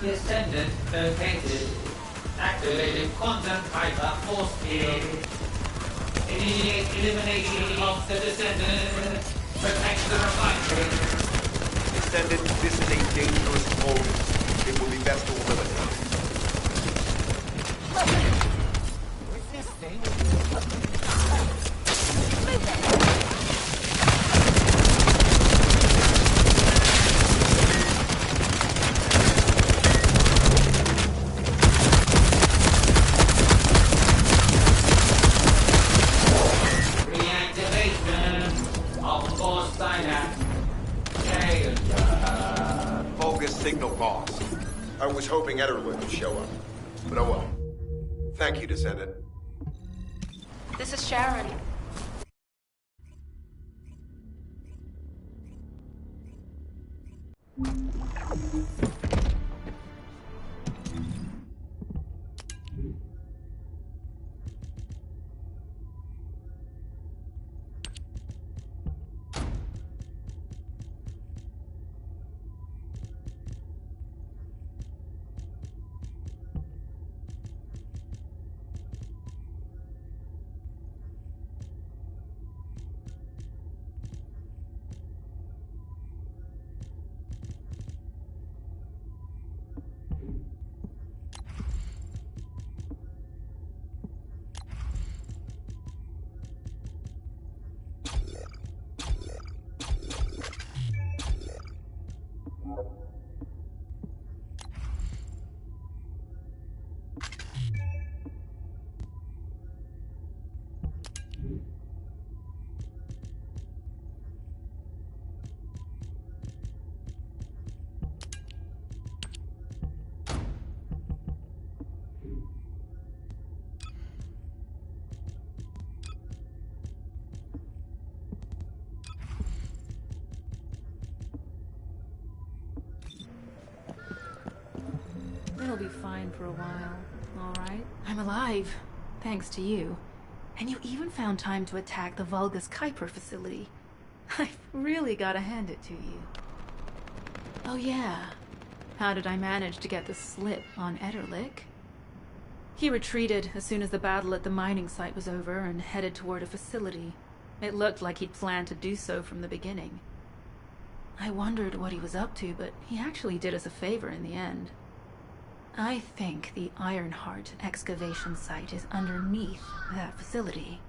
Descendant located. Activated quantum hyper force field. Initiate elimination of the Descendant. Protect the refinery. Descendant, this is a dangerous Vulgus. It will be best to eliminate. What's this thing? Signal lost. I was hoping Ederlin would show up. But oh well. Thank you, Descendant. This is Sharon. It'll be fine for a while, alright? I'm alive, thanks to you. And you even found time to attack the Vulgus Kuiper facility. I've really gotta hand it to you. Oh yeah, how did I manage to get the slip on Ederlich? He retreated as soon as the battle at the mining site was over and headed toward a facility. It looked like he'd planned to do so from the beginning. I wondered what he was up to, but he actually did us a favor in the end. I think the Ironheart excavation site is underneath that facility.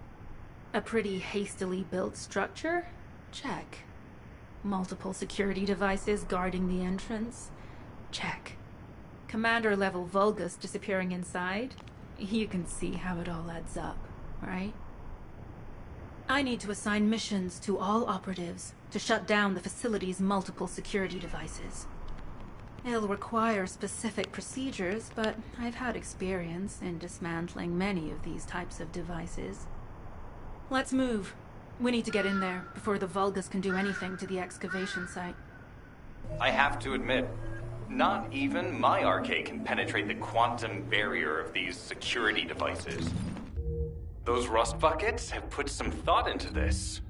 A pretty hastily built structure? Check. Multiple security devices guarding the entrance? Check. Commander-level Vulgus disappearing inside? You can see how it all adds up, right? I need to assign missions to all operatives to shut down the facility's multiple security devices. It'll require specific procedures, but I've had experience in dismantling many of these types of devices. Let's move. We need to get in there before the Vulgus can do anything to the excavation site. I have to admit, not even my RK can penetrate the quantum barrier of these security devices. Those rust buckets have put some thought into this.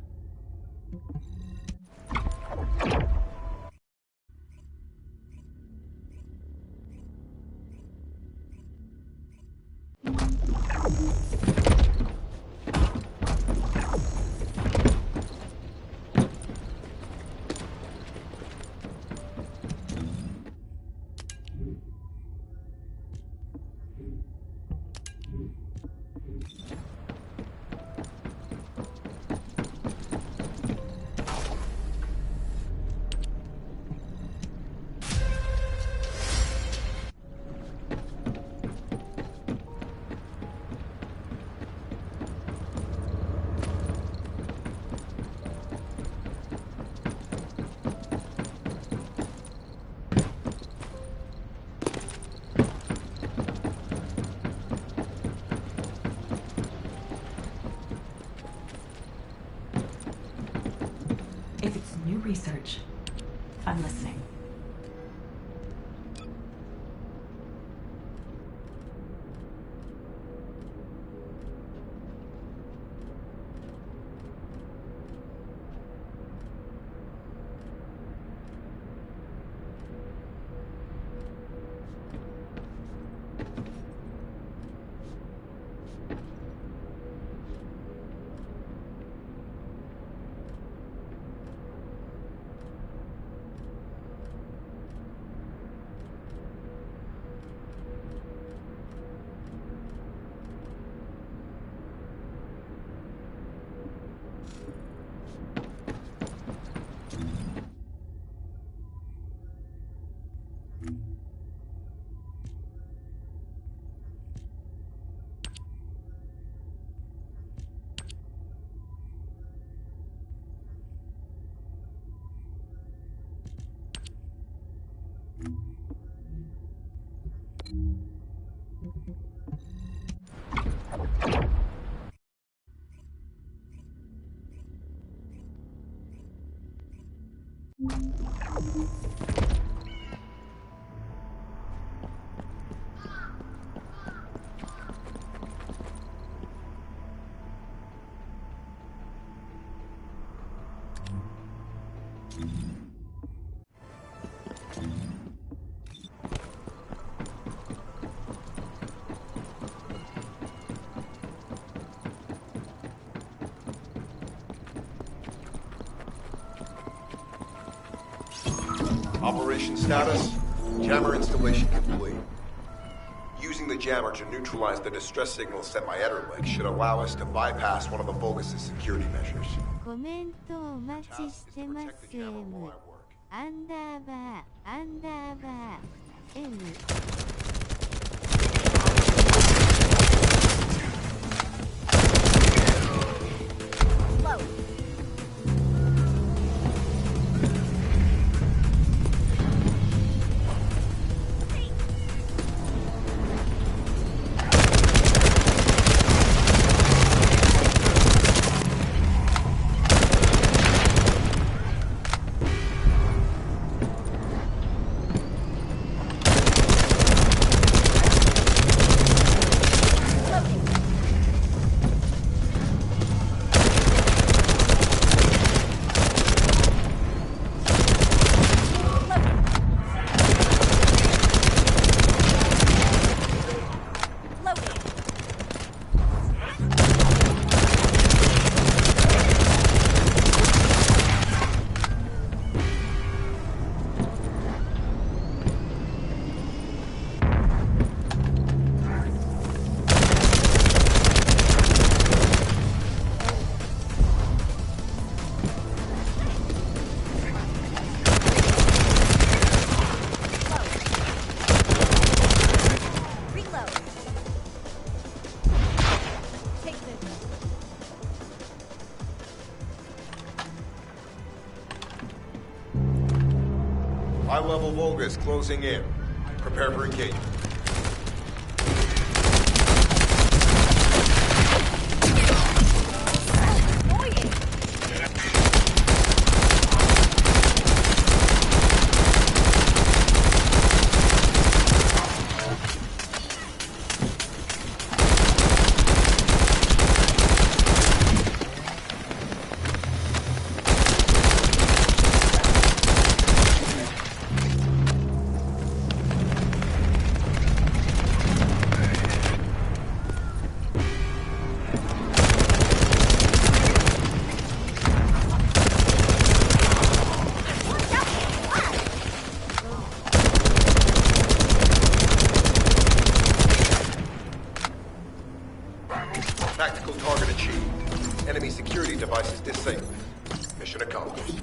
research. I'm listening. Operation status, jammer installation complete. Using the jammer to neutralize the distress signal sent by Ederlich should allow us to bypass one of the Vulgus' security measures. コメントお待ちしてます M アンダーバーアンダーバー M High-level Vulgus closing in. Prepare for engagement. Tactical target achieved. Enemy security devices disabled. Mission accomplished.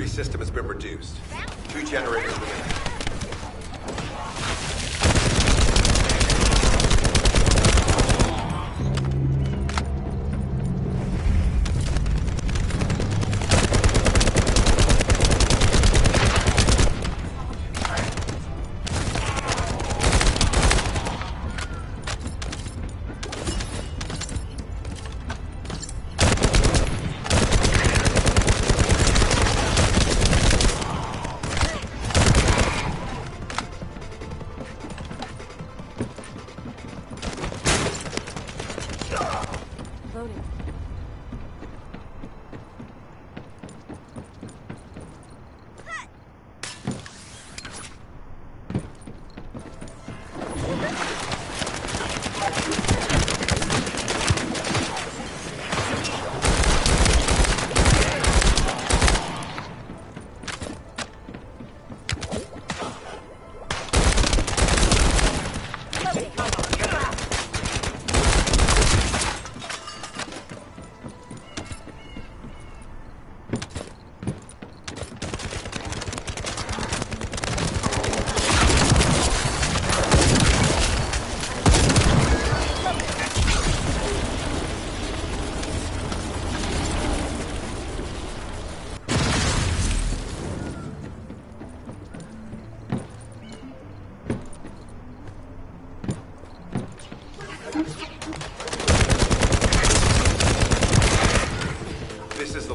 System has been reduced. 2 generators remain.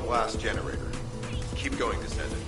Last generator. Keep going, Descendant.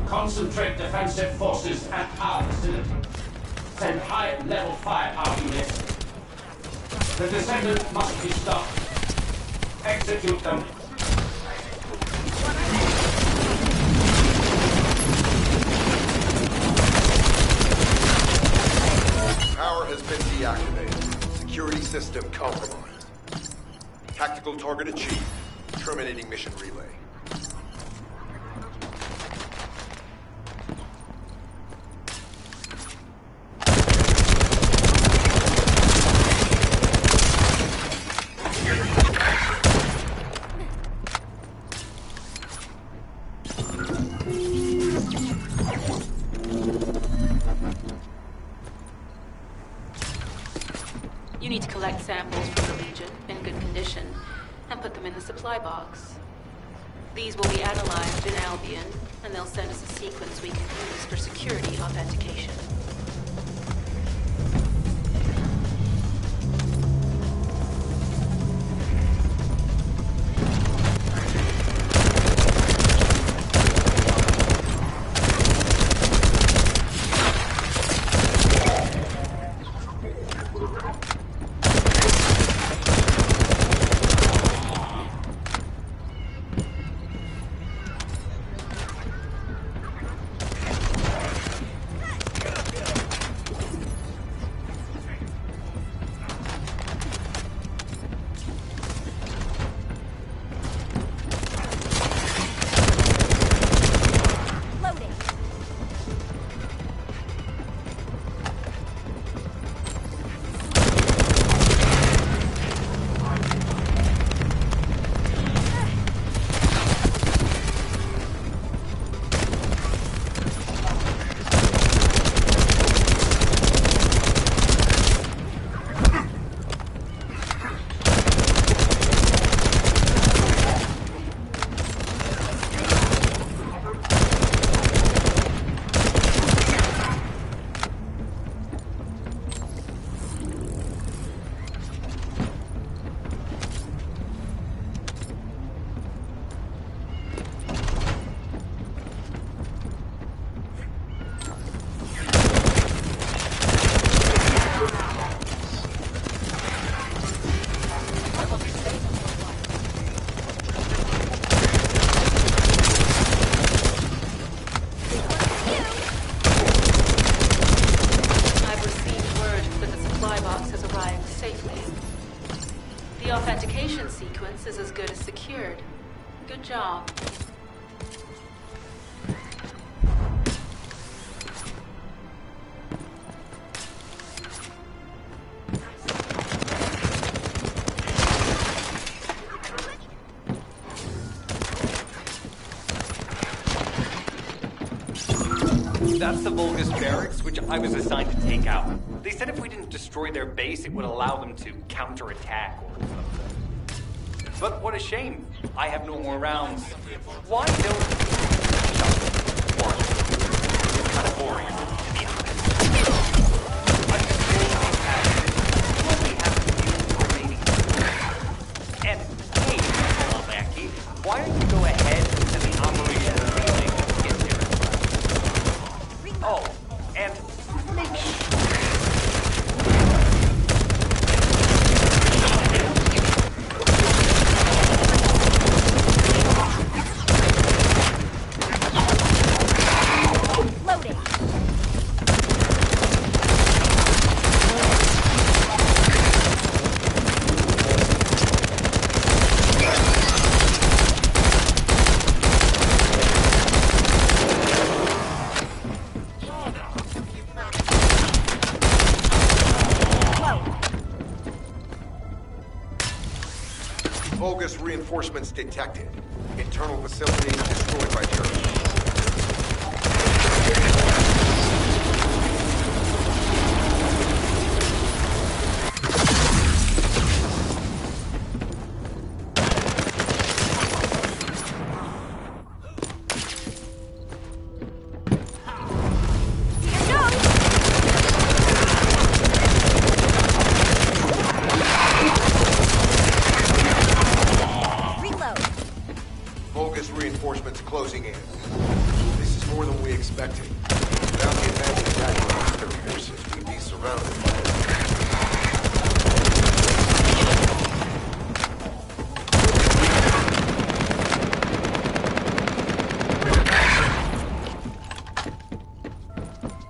Concentrate defensive forces at our facility. Send high-level firepower units. The Descendant must be stopped. Execute them. Power has been deactivated. Security system compromised. Tactical target achieved. Terminating mission relay. You need to collect samples from the Legion in good condition and put them in the supply box. These will be analyzed in Albion, and they'll send us a sequence we can use for security authentication. That's the Vulgus barracks, which I was assigned to take out. They said if we didn't destroy their base, it would allow them to counterattack or something. But what a shame. I have no more rounds. Why don't... One. It's kind of boring, to be honest. I'm just really passionate. You only have a few remaining. And, hey, hello, Mackie. Why don't you go ahead and the operation building and get there? Oh, and make sure. Loading. Vulgus reinforcements detected. Internal facility destroyed by terrorists. Vulgus reinforcements closing in. This is more than we expected. Without the advanced attack of their forces, we'd be surrounded by them.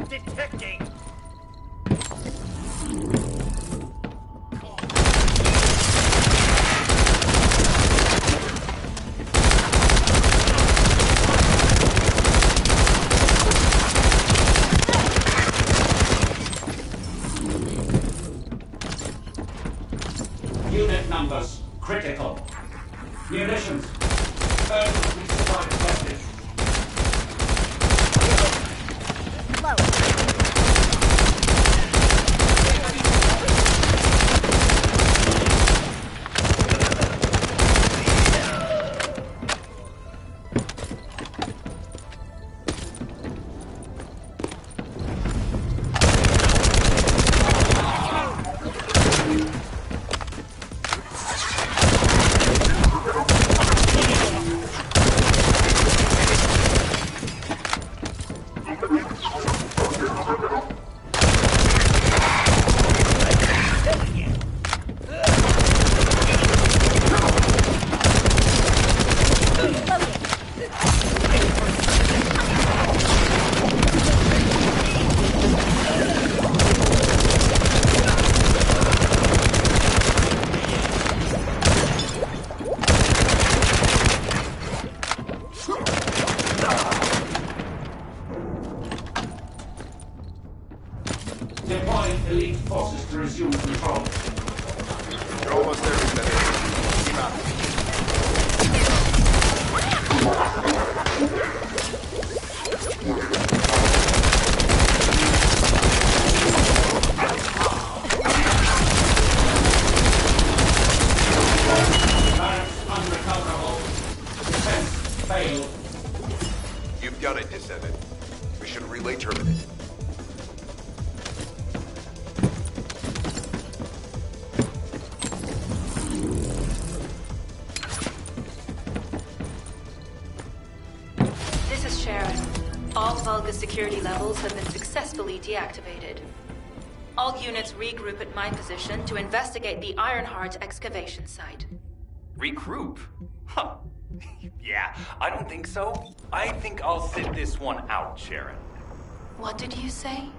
Detecting! Unit numbers critical. Munitions. Urgently supply objective. Deploying elite forces to resume control. You're almost there, Lieutenant. Keep out. Unrecoverable. Defense failed. You've done it, Descendant. Mission relay terminated. This is Sharon. All Vulgus security levels have been successfully deactivated. All units regroup at my position to investigate the Ironheart excavation site. Regroup? Huh. Yeah, I don't think so. I think I'll sit this one out, Sharon. What did you say?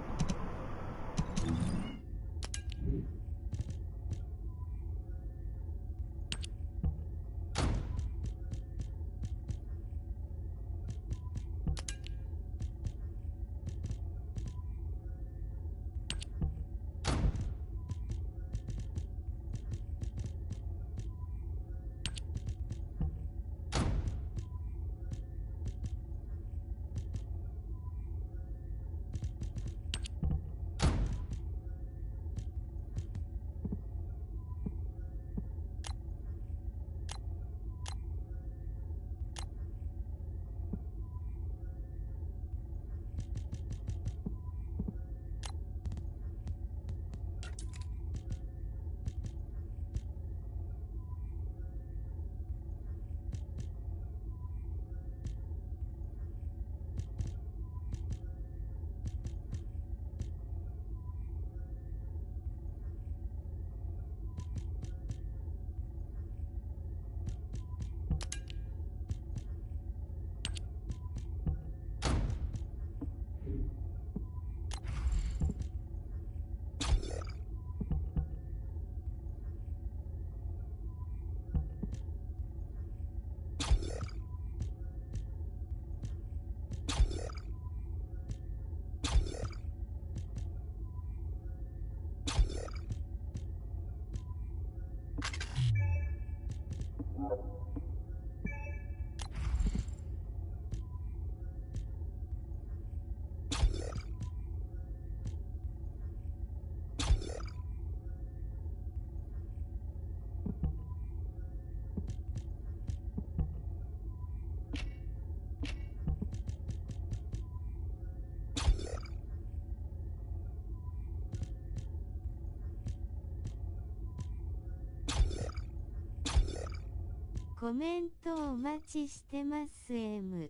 コメントお待ちしてます。M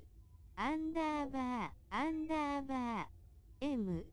___ M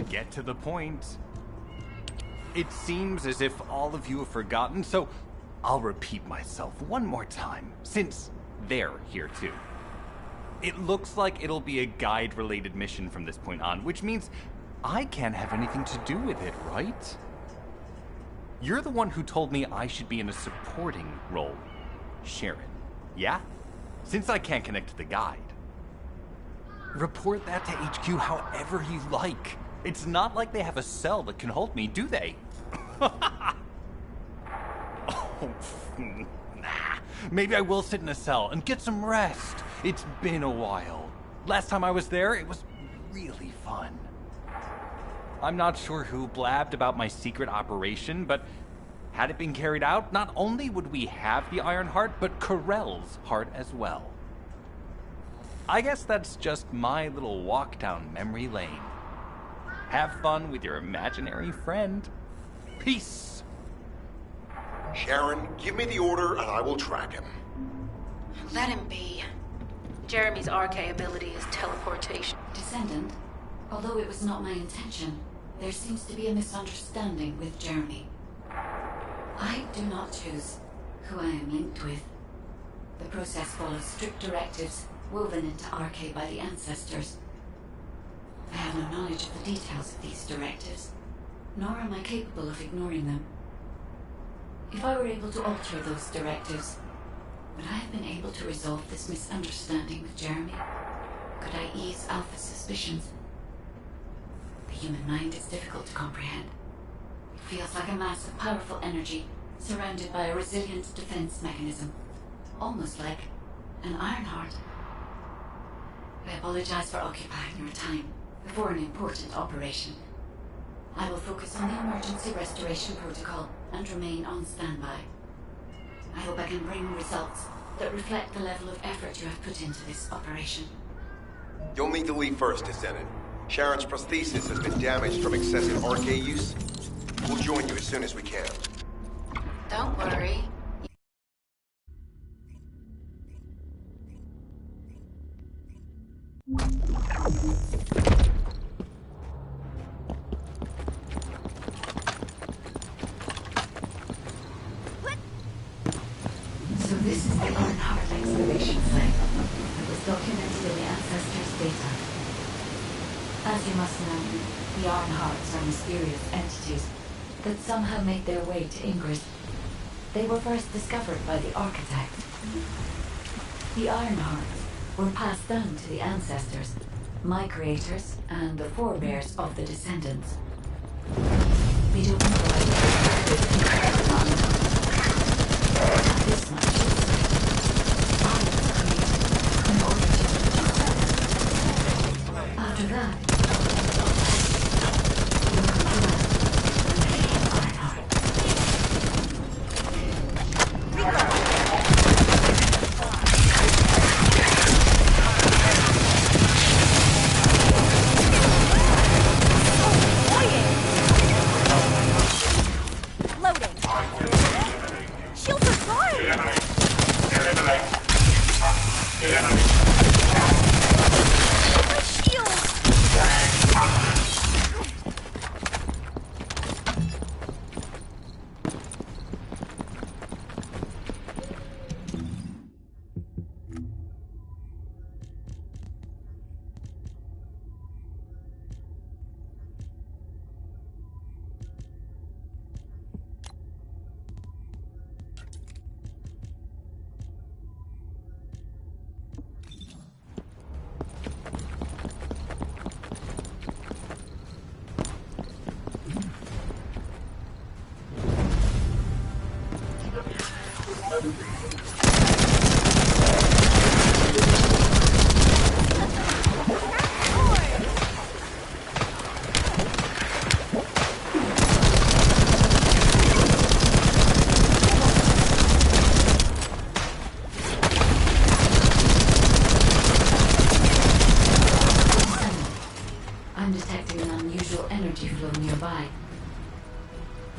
Get to the point. It seems as if all of you have forgotten, so I'll repeat myself one more time, since they're here too. It looks like it'll be a guide-related mission from this point on, which means I can't have anything to do with it, right? You're the one who told me I should be in a supporting role, Sharon. Yeah? Since I can't connect to the guide. Report that to HQ however you like. It's not like they have a cell that can hold me, do they? Oh, nah. Maybe I will sit in a cell and get some rest. It's been a while. Last time I was there, it was really fun. I'm not sure who blabbed about my secret operation, but had it been carried out, not only would we have the Iron Heart, but Corell's heart as well. I guess that's just my little walk down memory lane. Have fun with your imaginary friend. Peace. Sharon, give me the order and I will track him. Let him be. Jeremy's RK ability is teleportation. Descendant, although it was not my intention, there seems to be a misunderstanding with Jeremy. I do not choose who I am linked with. The process follows strict directives woven into RK by the ancestors. I have no knowledge of the details of these directives, nor am I capable of ignoring them. If I were able to alter those directives, would I have been able to resolve this misunderstanding with Jeremy? Could I ease Alpha's suspicions? The human mind is difficult to comprehend. It feels like a mass of powerful energy surrounded by a resilient defense mechanism, almost like an Iron Heart. I apologize for occupying your time before an important operation. I will focus on the emergency restoration protocol and remain on standby. I hope I can bring results that reflect the level of effort you have put into this operation. You'll need to leave first, Descendant. Sharon's prosthesis has been damaged from excessive RK use. We'll join you as soon as we can. Don't worry. So this is the Iron Heart excavation site that was documented in the ancestors' data. As you must know, the Iron Hearts are mysterious entities that somehow made their way to Ingress. They were first discovered by the architect. The Iron Hearts were passed down to the ancestors, my creators, and the forebears of the descendants. They don't know why they with incredible amount. At this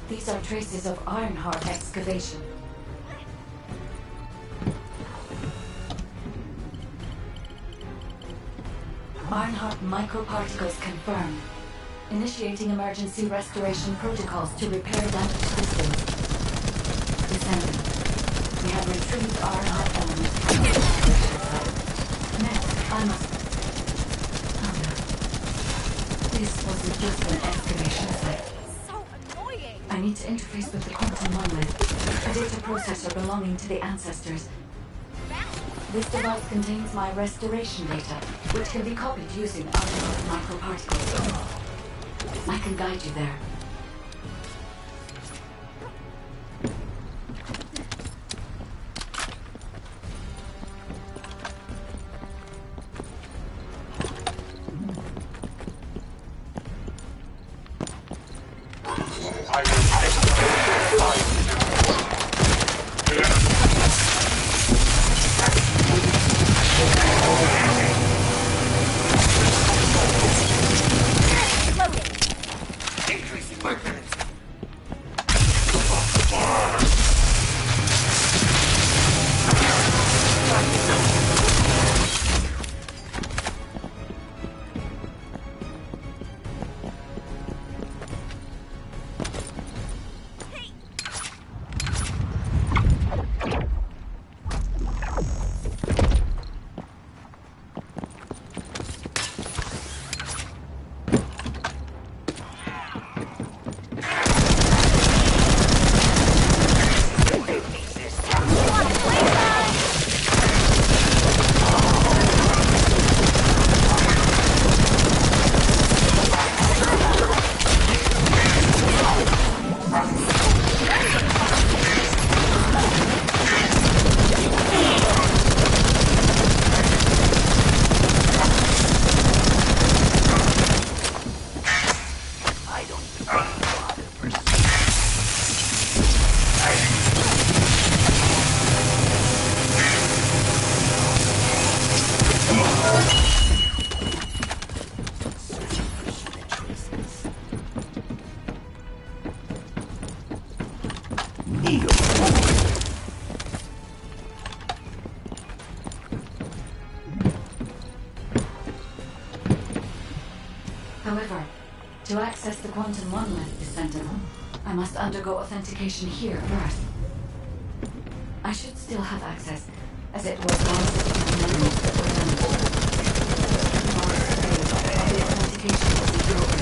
These are traces of Ironheart excavation. Ironheart microparticles confirmed. Initiating emergency restoration protocols to repair damaged systems. Descendant, we have retrieved Ironheart elements from the excavation site. Next, I must... Oh no. This wasn't just an excavation site. So annoying! I need to interface with the quantum monolith, a data processor belonging to the ancestors. This device contains my restoration data, which can be copied using Ironheart microparticles. I can guide you there. However, to access the quantum monolith, Descendant, I must undergo authentication here first. I should still have access, as it was one of the memories that were damaged. The authentication will be broken.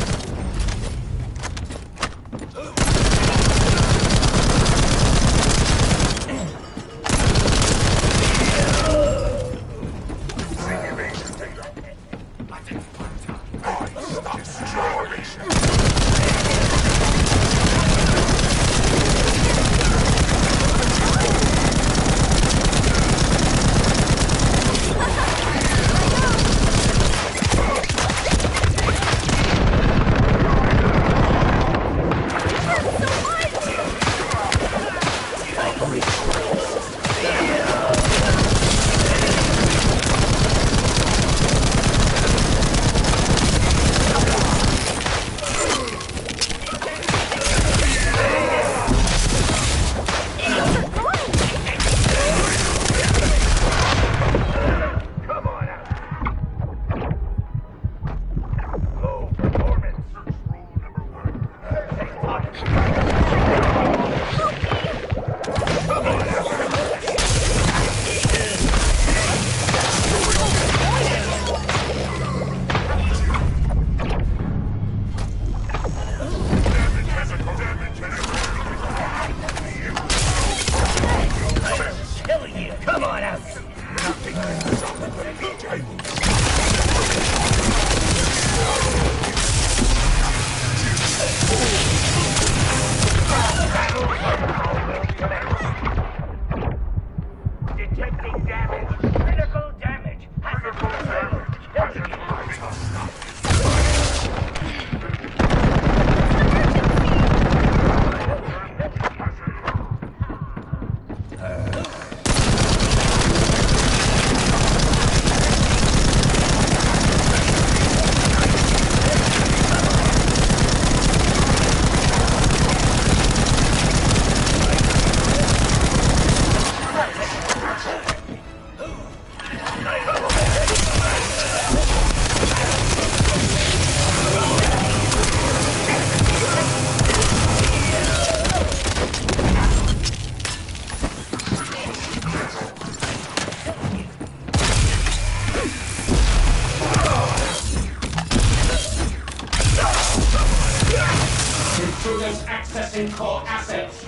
Accessing core assets.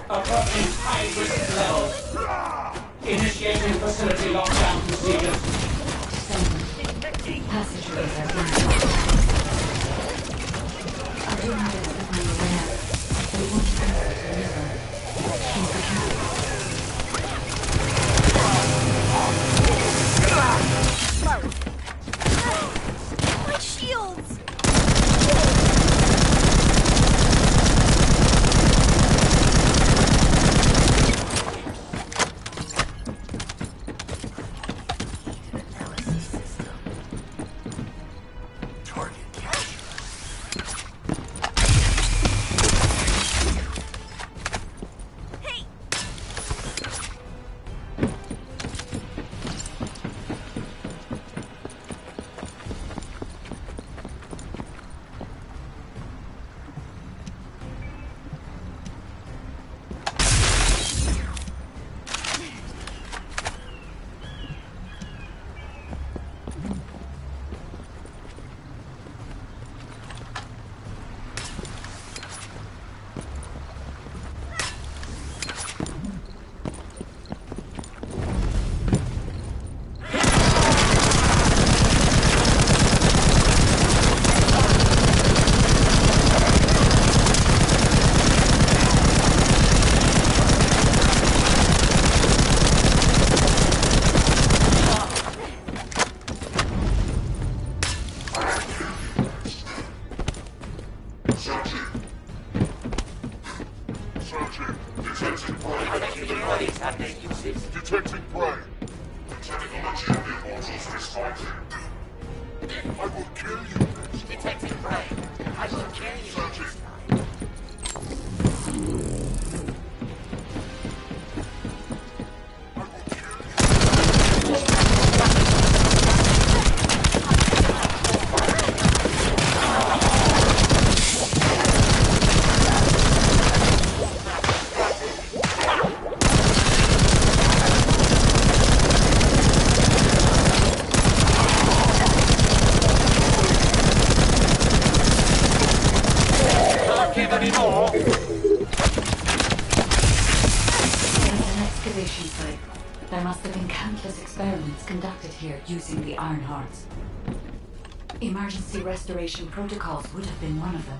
Approaching high-risk levels. Initiating facility lockdown procedures. Passageways are being blocked. I'm doing this with my lab. We won't be able to deliver. Keep the cap. My shields! Detecting prey. The technology of the immortals responding. I will kill you. Detecting prey. I will kill you. Searching. There must have been countless experiments conducted here using the Iron Hearts. Emergency restoration protocols would have been one of them.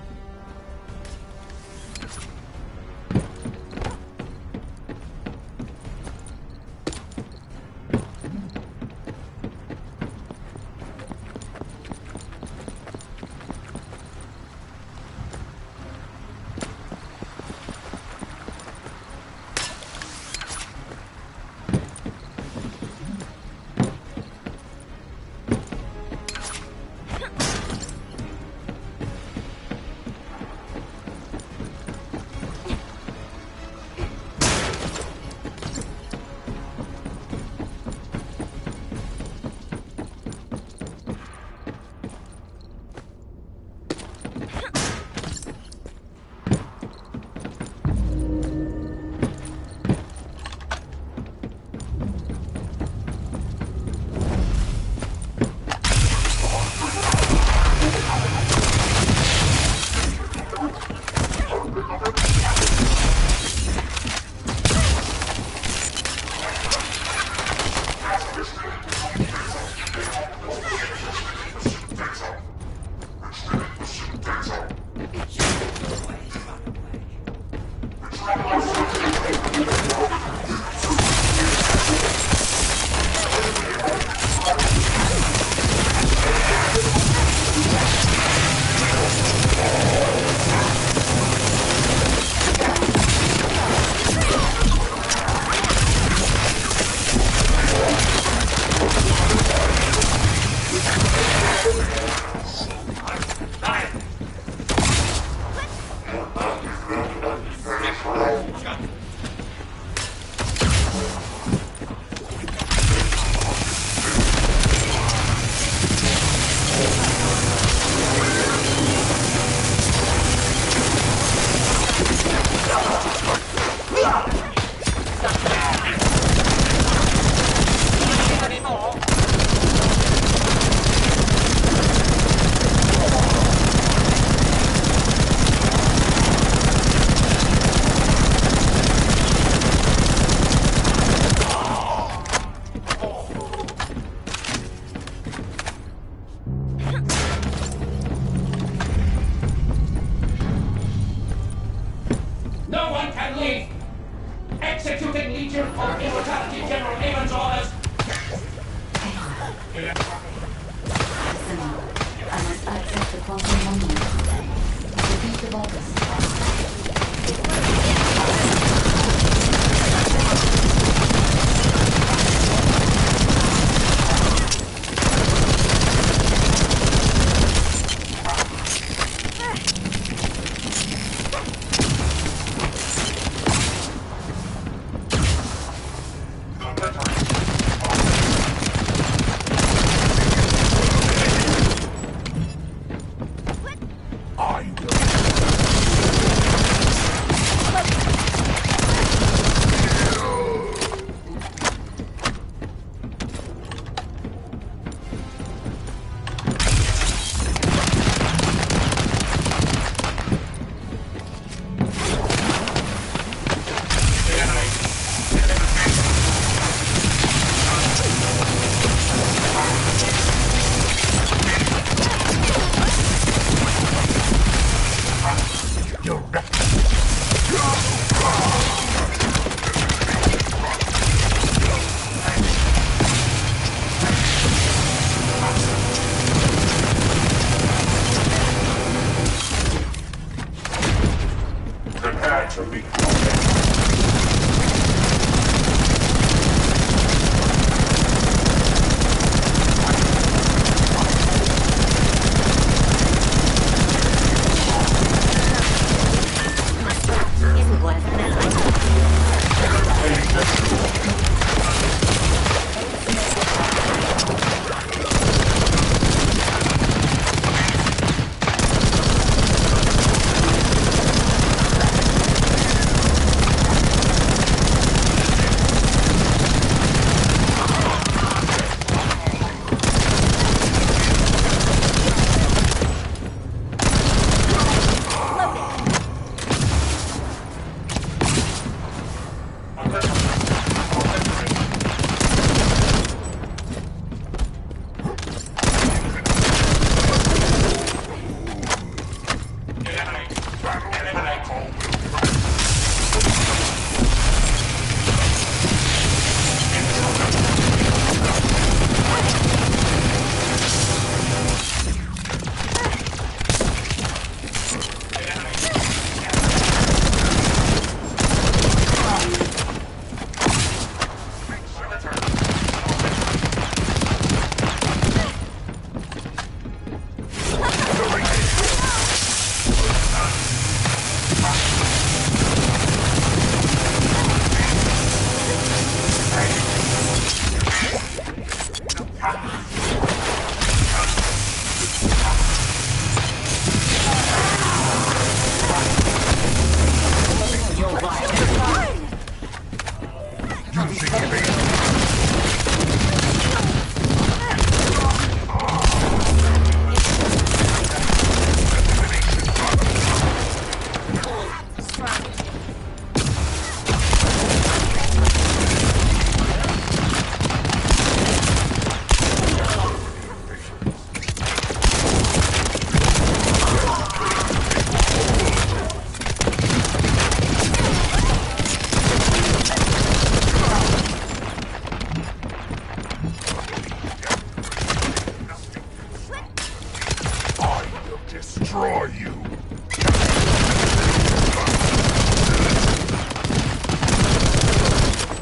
draw you.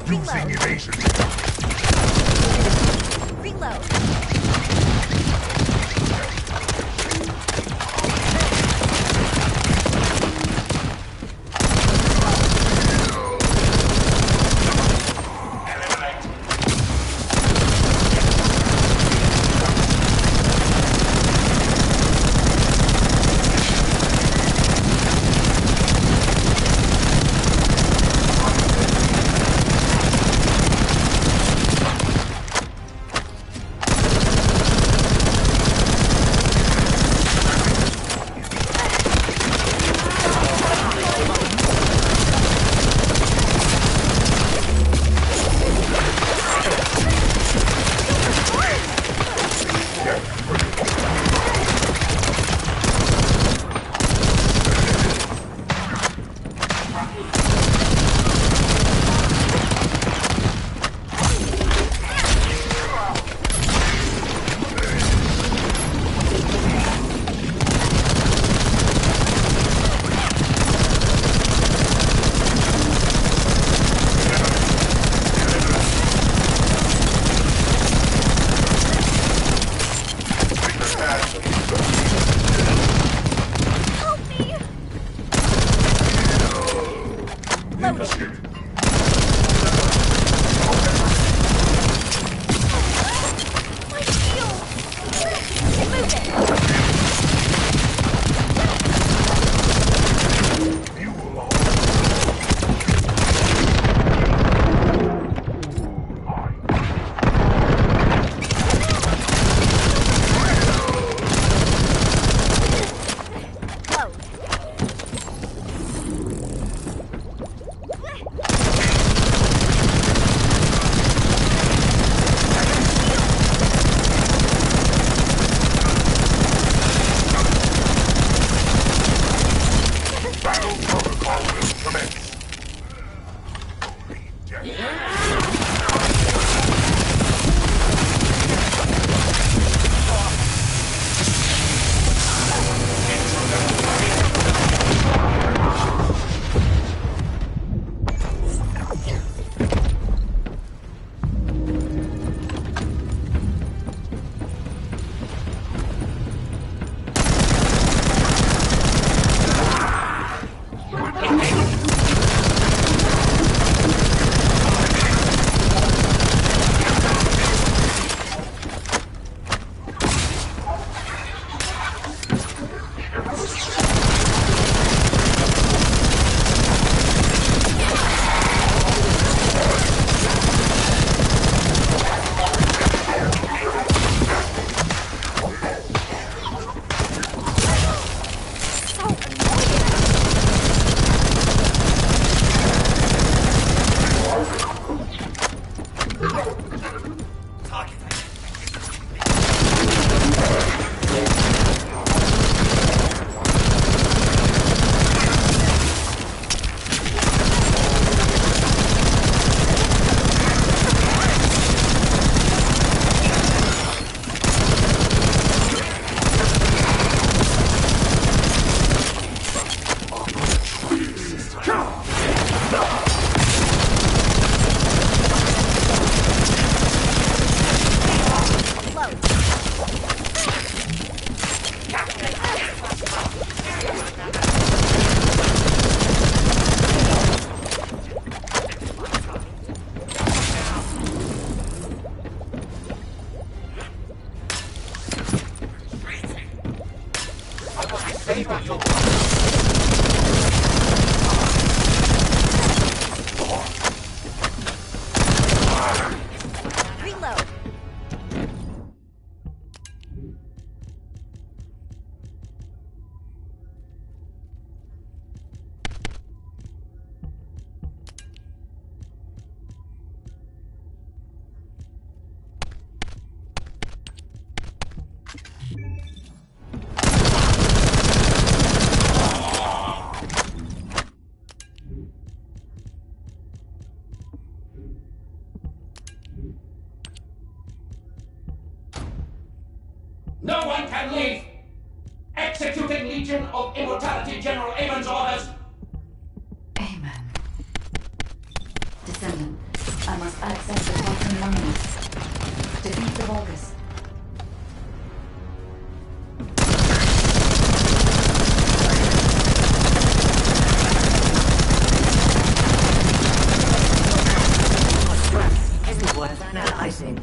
Using evasion. Reload. No one can leave! Exit! Executing Legion of Immortality General Amon's orders. Amen. Descendant, I must access the quantum numbness. Defeat the Vulgus. Isn't worth analyzing.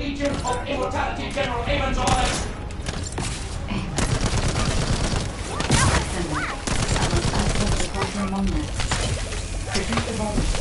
Legion of Immortality General Amon's orders! Descendant, I must access the portal among this. Prevent the vulgus.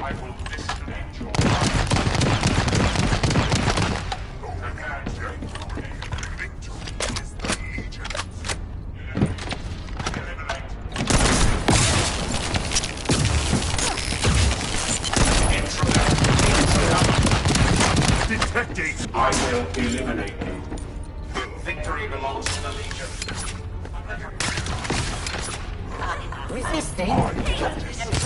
I will disconnect your Detecting! I will eliminate you. Victory belongs to the Legion. Resisting.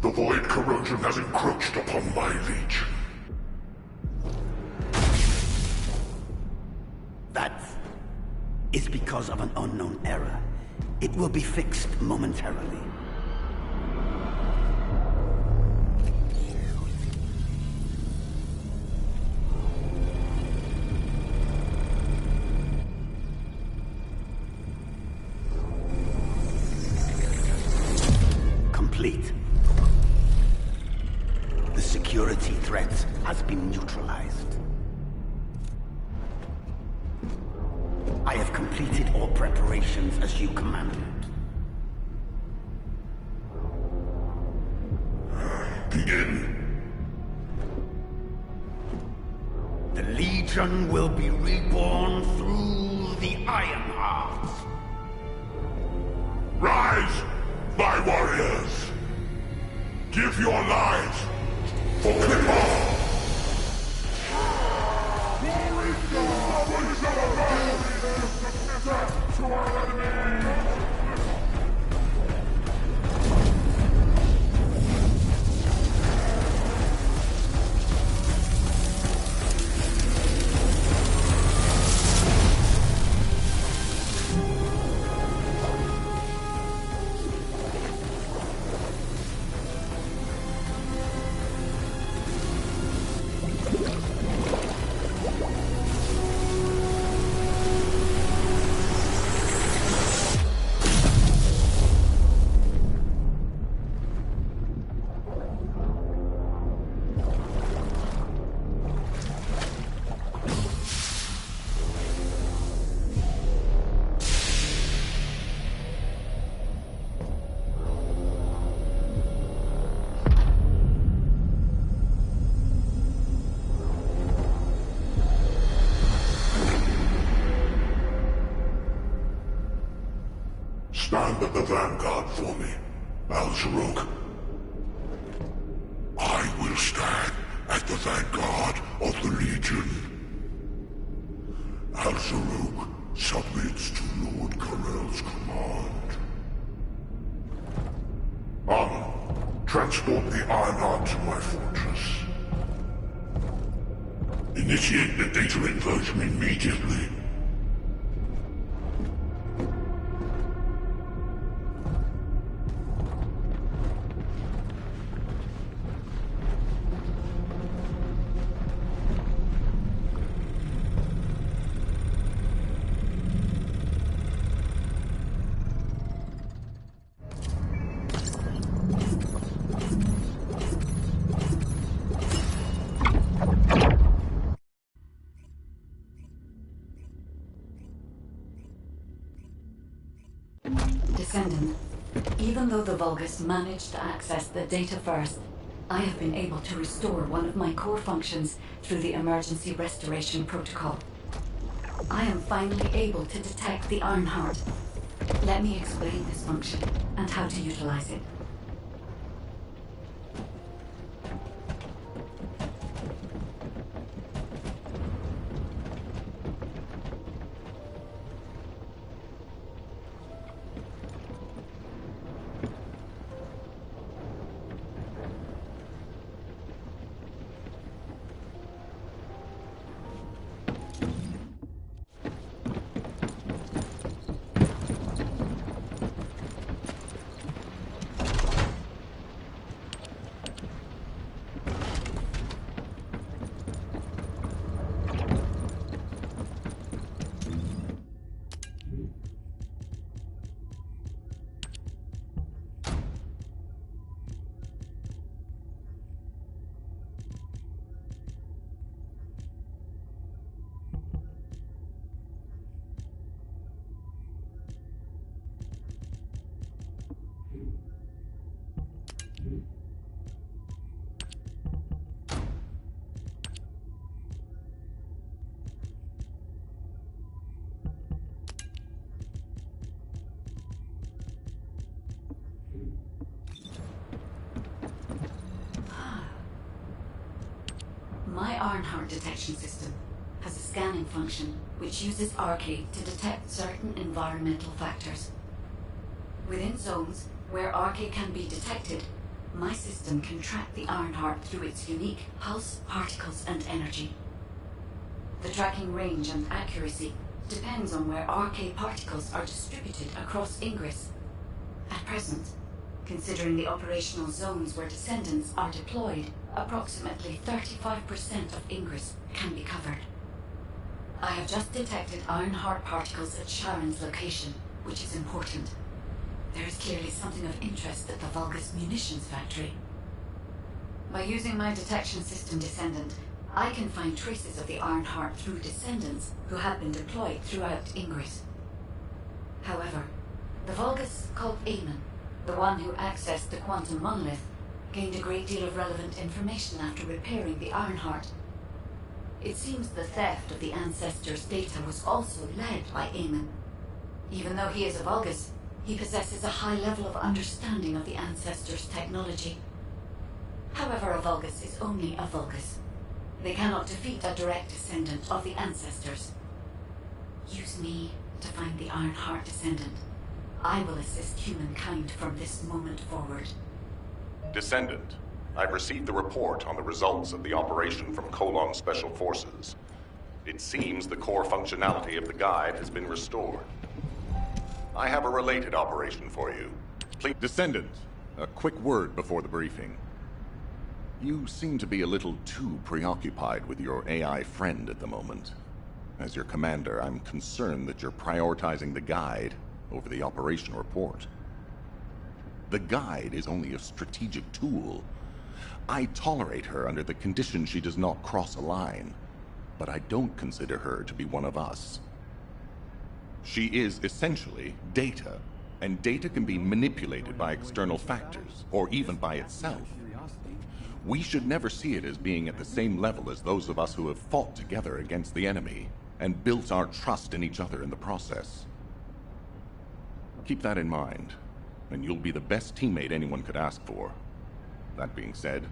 The void corrosion has encroached upon my legion. That is because of an unknown error. It will be fixed momentarily. Complete. The security threat has been neutralized. I have completed all preparations as you commanded. Begin. The Legion will be reborn through the Ironheart. Rise, my warriors! Give your lives for Clipper! Stand at the vanguard for me, Al-Zaruk. I will stand at the vanguard of the Legion. Al-Zaruk submits to Lord Karel's command. Amun, transport the Ironheart to my fortress. Initiate the data inversion immediately. Descendant, even though the Vulgus managed to access the data first, I have been able to restore one of my core functions through the emergency restoration protocol. I am finally able to detect the Ironheart. Let me explain this function and how to utilize it. My Ironheart detection system has a scanning function which uses Arcade to detect certain environmental factors. Within zones where Arcade can be detected, my system can track the Ironheart through its unique pulse, particles, and energy. The tracking range and accuracy depends on where Arcade particles are distributed across Ingress. At present, considering the operational zones where Descendants are deployed, approximately 35% of Ingress can be covered. I have just detected Ironheart particles at Sharon's location, which is important. There is clearly something of interest at the Vulgus munitions factory. By using my detection system Descendant, I can find traces of the Ironheart through Descendants who have been deployed throughout Ingress. However, the Vulgus called Eamon, the one who accessed the quantum monolith, gained a great deal of relevant information after repairing the Ironheart. It seems the theft of the Ancestors' data was also led by Eamon. Even though he is a Vulgus, he possesses a high level of understanding of the Ancestors' technology. However, a Vulgus is only a Vulgus. They cannot defeat a direct descendant of the Ancestors. Use me to find the Ironheart Descendant. I will assist humankind from this moment forward. Descendant, I've received the report on the results of the operation from Colon Special Forces. It seems the core functionality of the guide has been restored. I have a related operation for you. Please... Descendant, a quick word before the briefing. You seem to be a little too preoccupied with your AI friend at the moment. As your commander, I'm concerned that you're prioritizing the guide over the operation report. The guide is only a strategic tool. I tolerate her under the condition she does not cross a line, but I don't consider her to be one of us. She is essentially data, and data can be manipulated by external factors, or even by itself. We should never see it as being at the same level as those of us who have fought together against the enemy, and built our trust in each other in the process. Keep that in mind, and you'll be the best teammate anyone could ask for. That being said,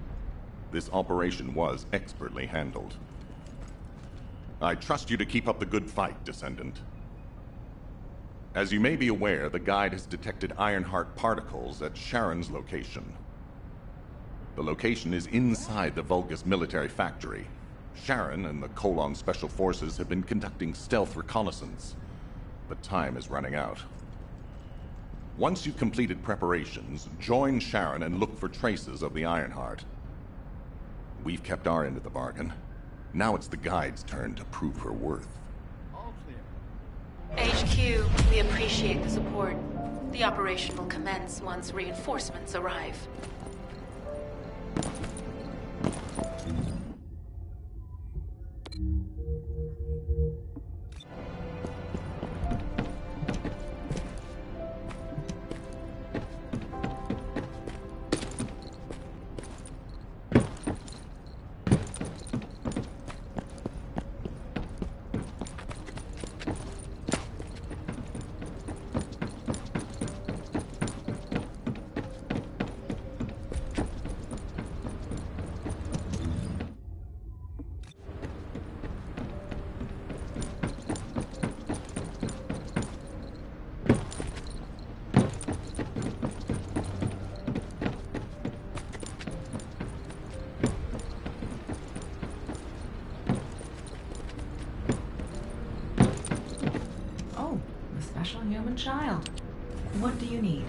this operation was expertly handled. I trust you to keep up the good fight, Descendant. As you may be aware, the Guide has detected Ironheart particles at Sharon's location. The location is inside the Vulgus military factory. Sharon and the Colon Special Forces have been conducting stealth reconnaissance, but time is running out. Once you've completed preparations, join Sharon and look for traces of the Ironheart. We've kept our end of the bargain. Now it's the Guide's turn to prove her worth. HQ, we appreciate the support. The operation will commence once reinforcements arrive. Special human child. What do you need?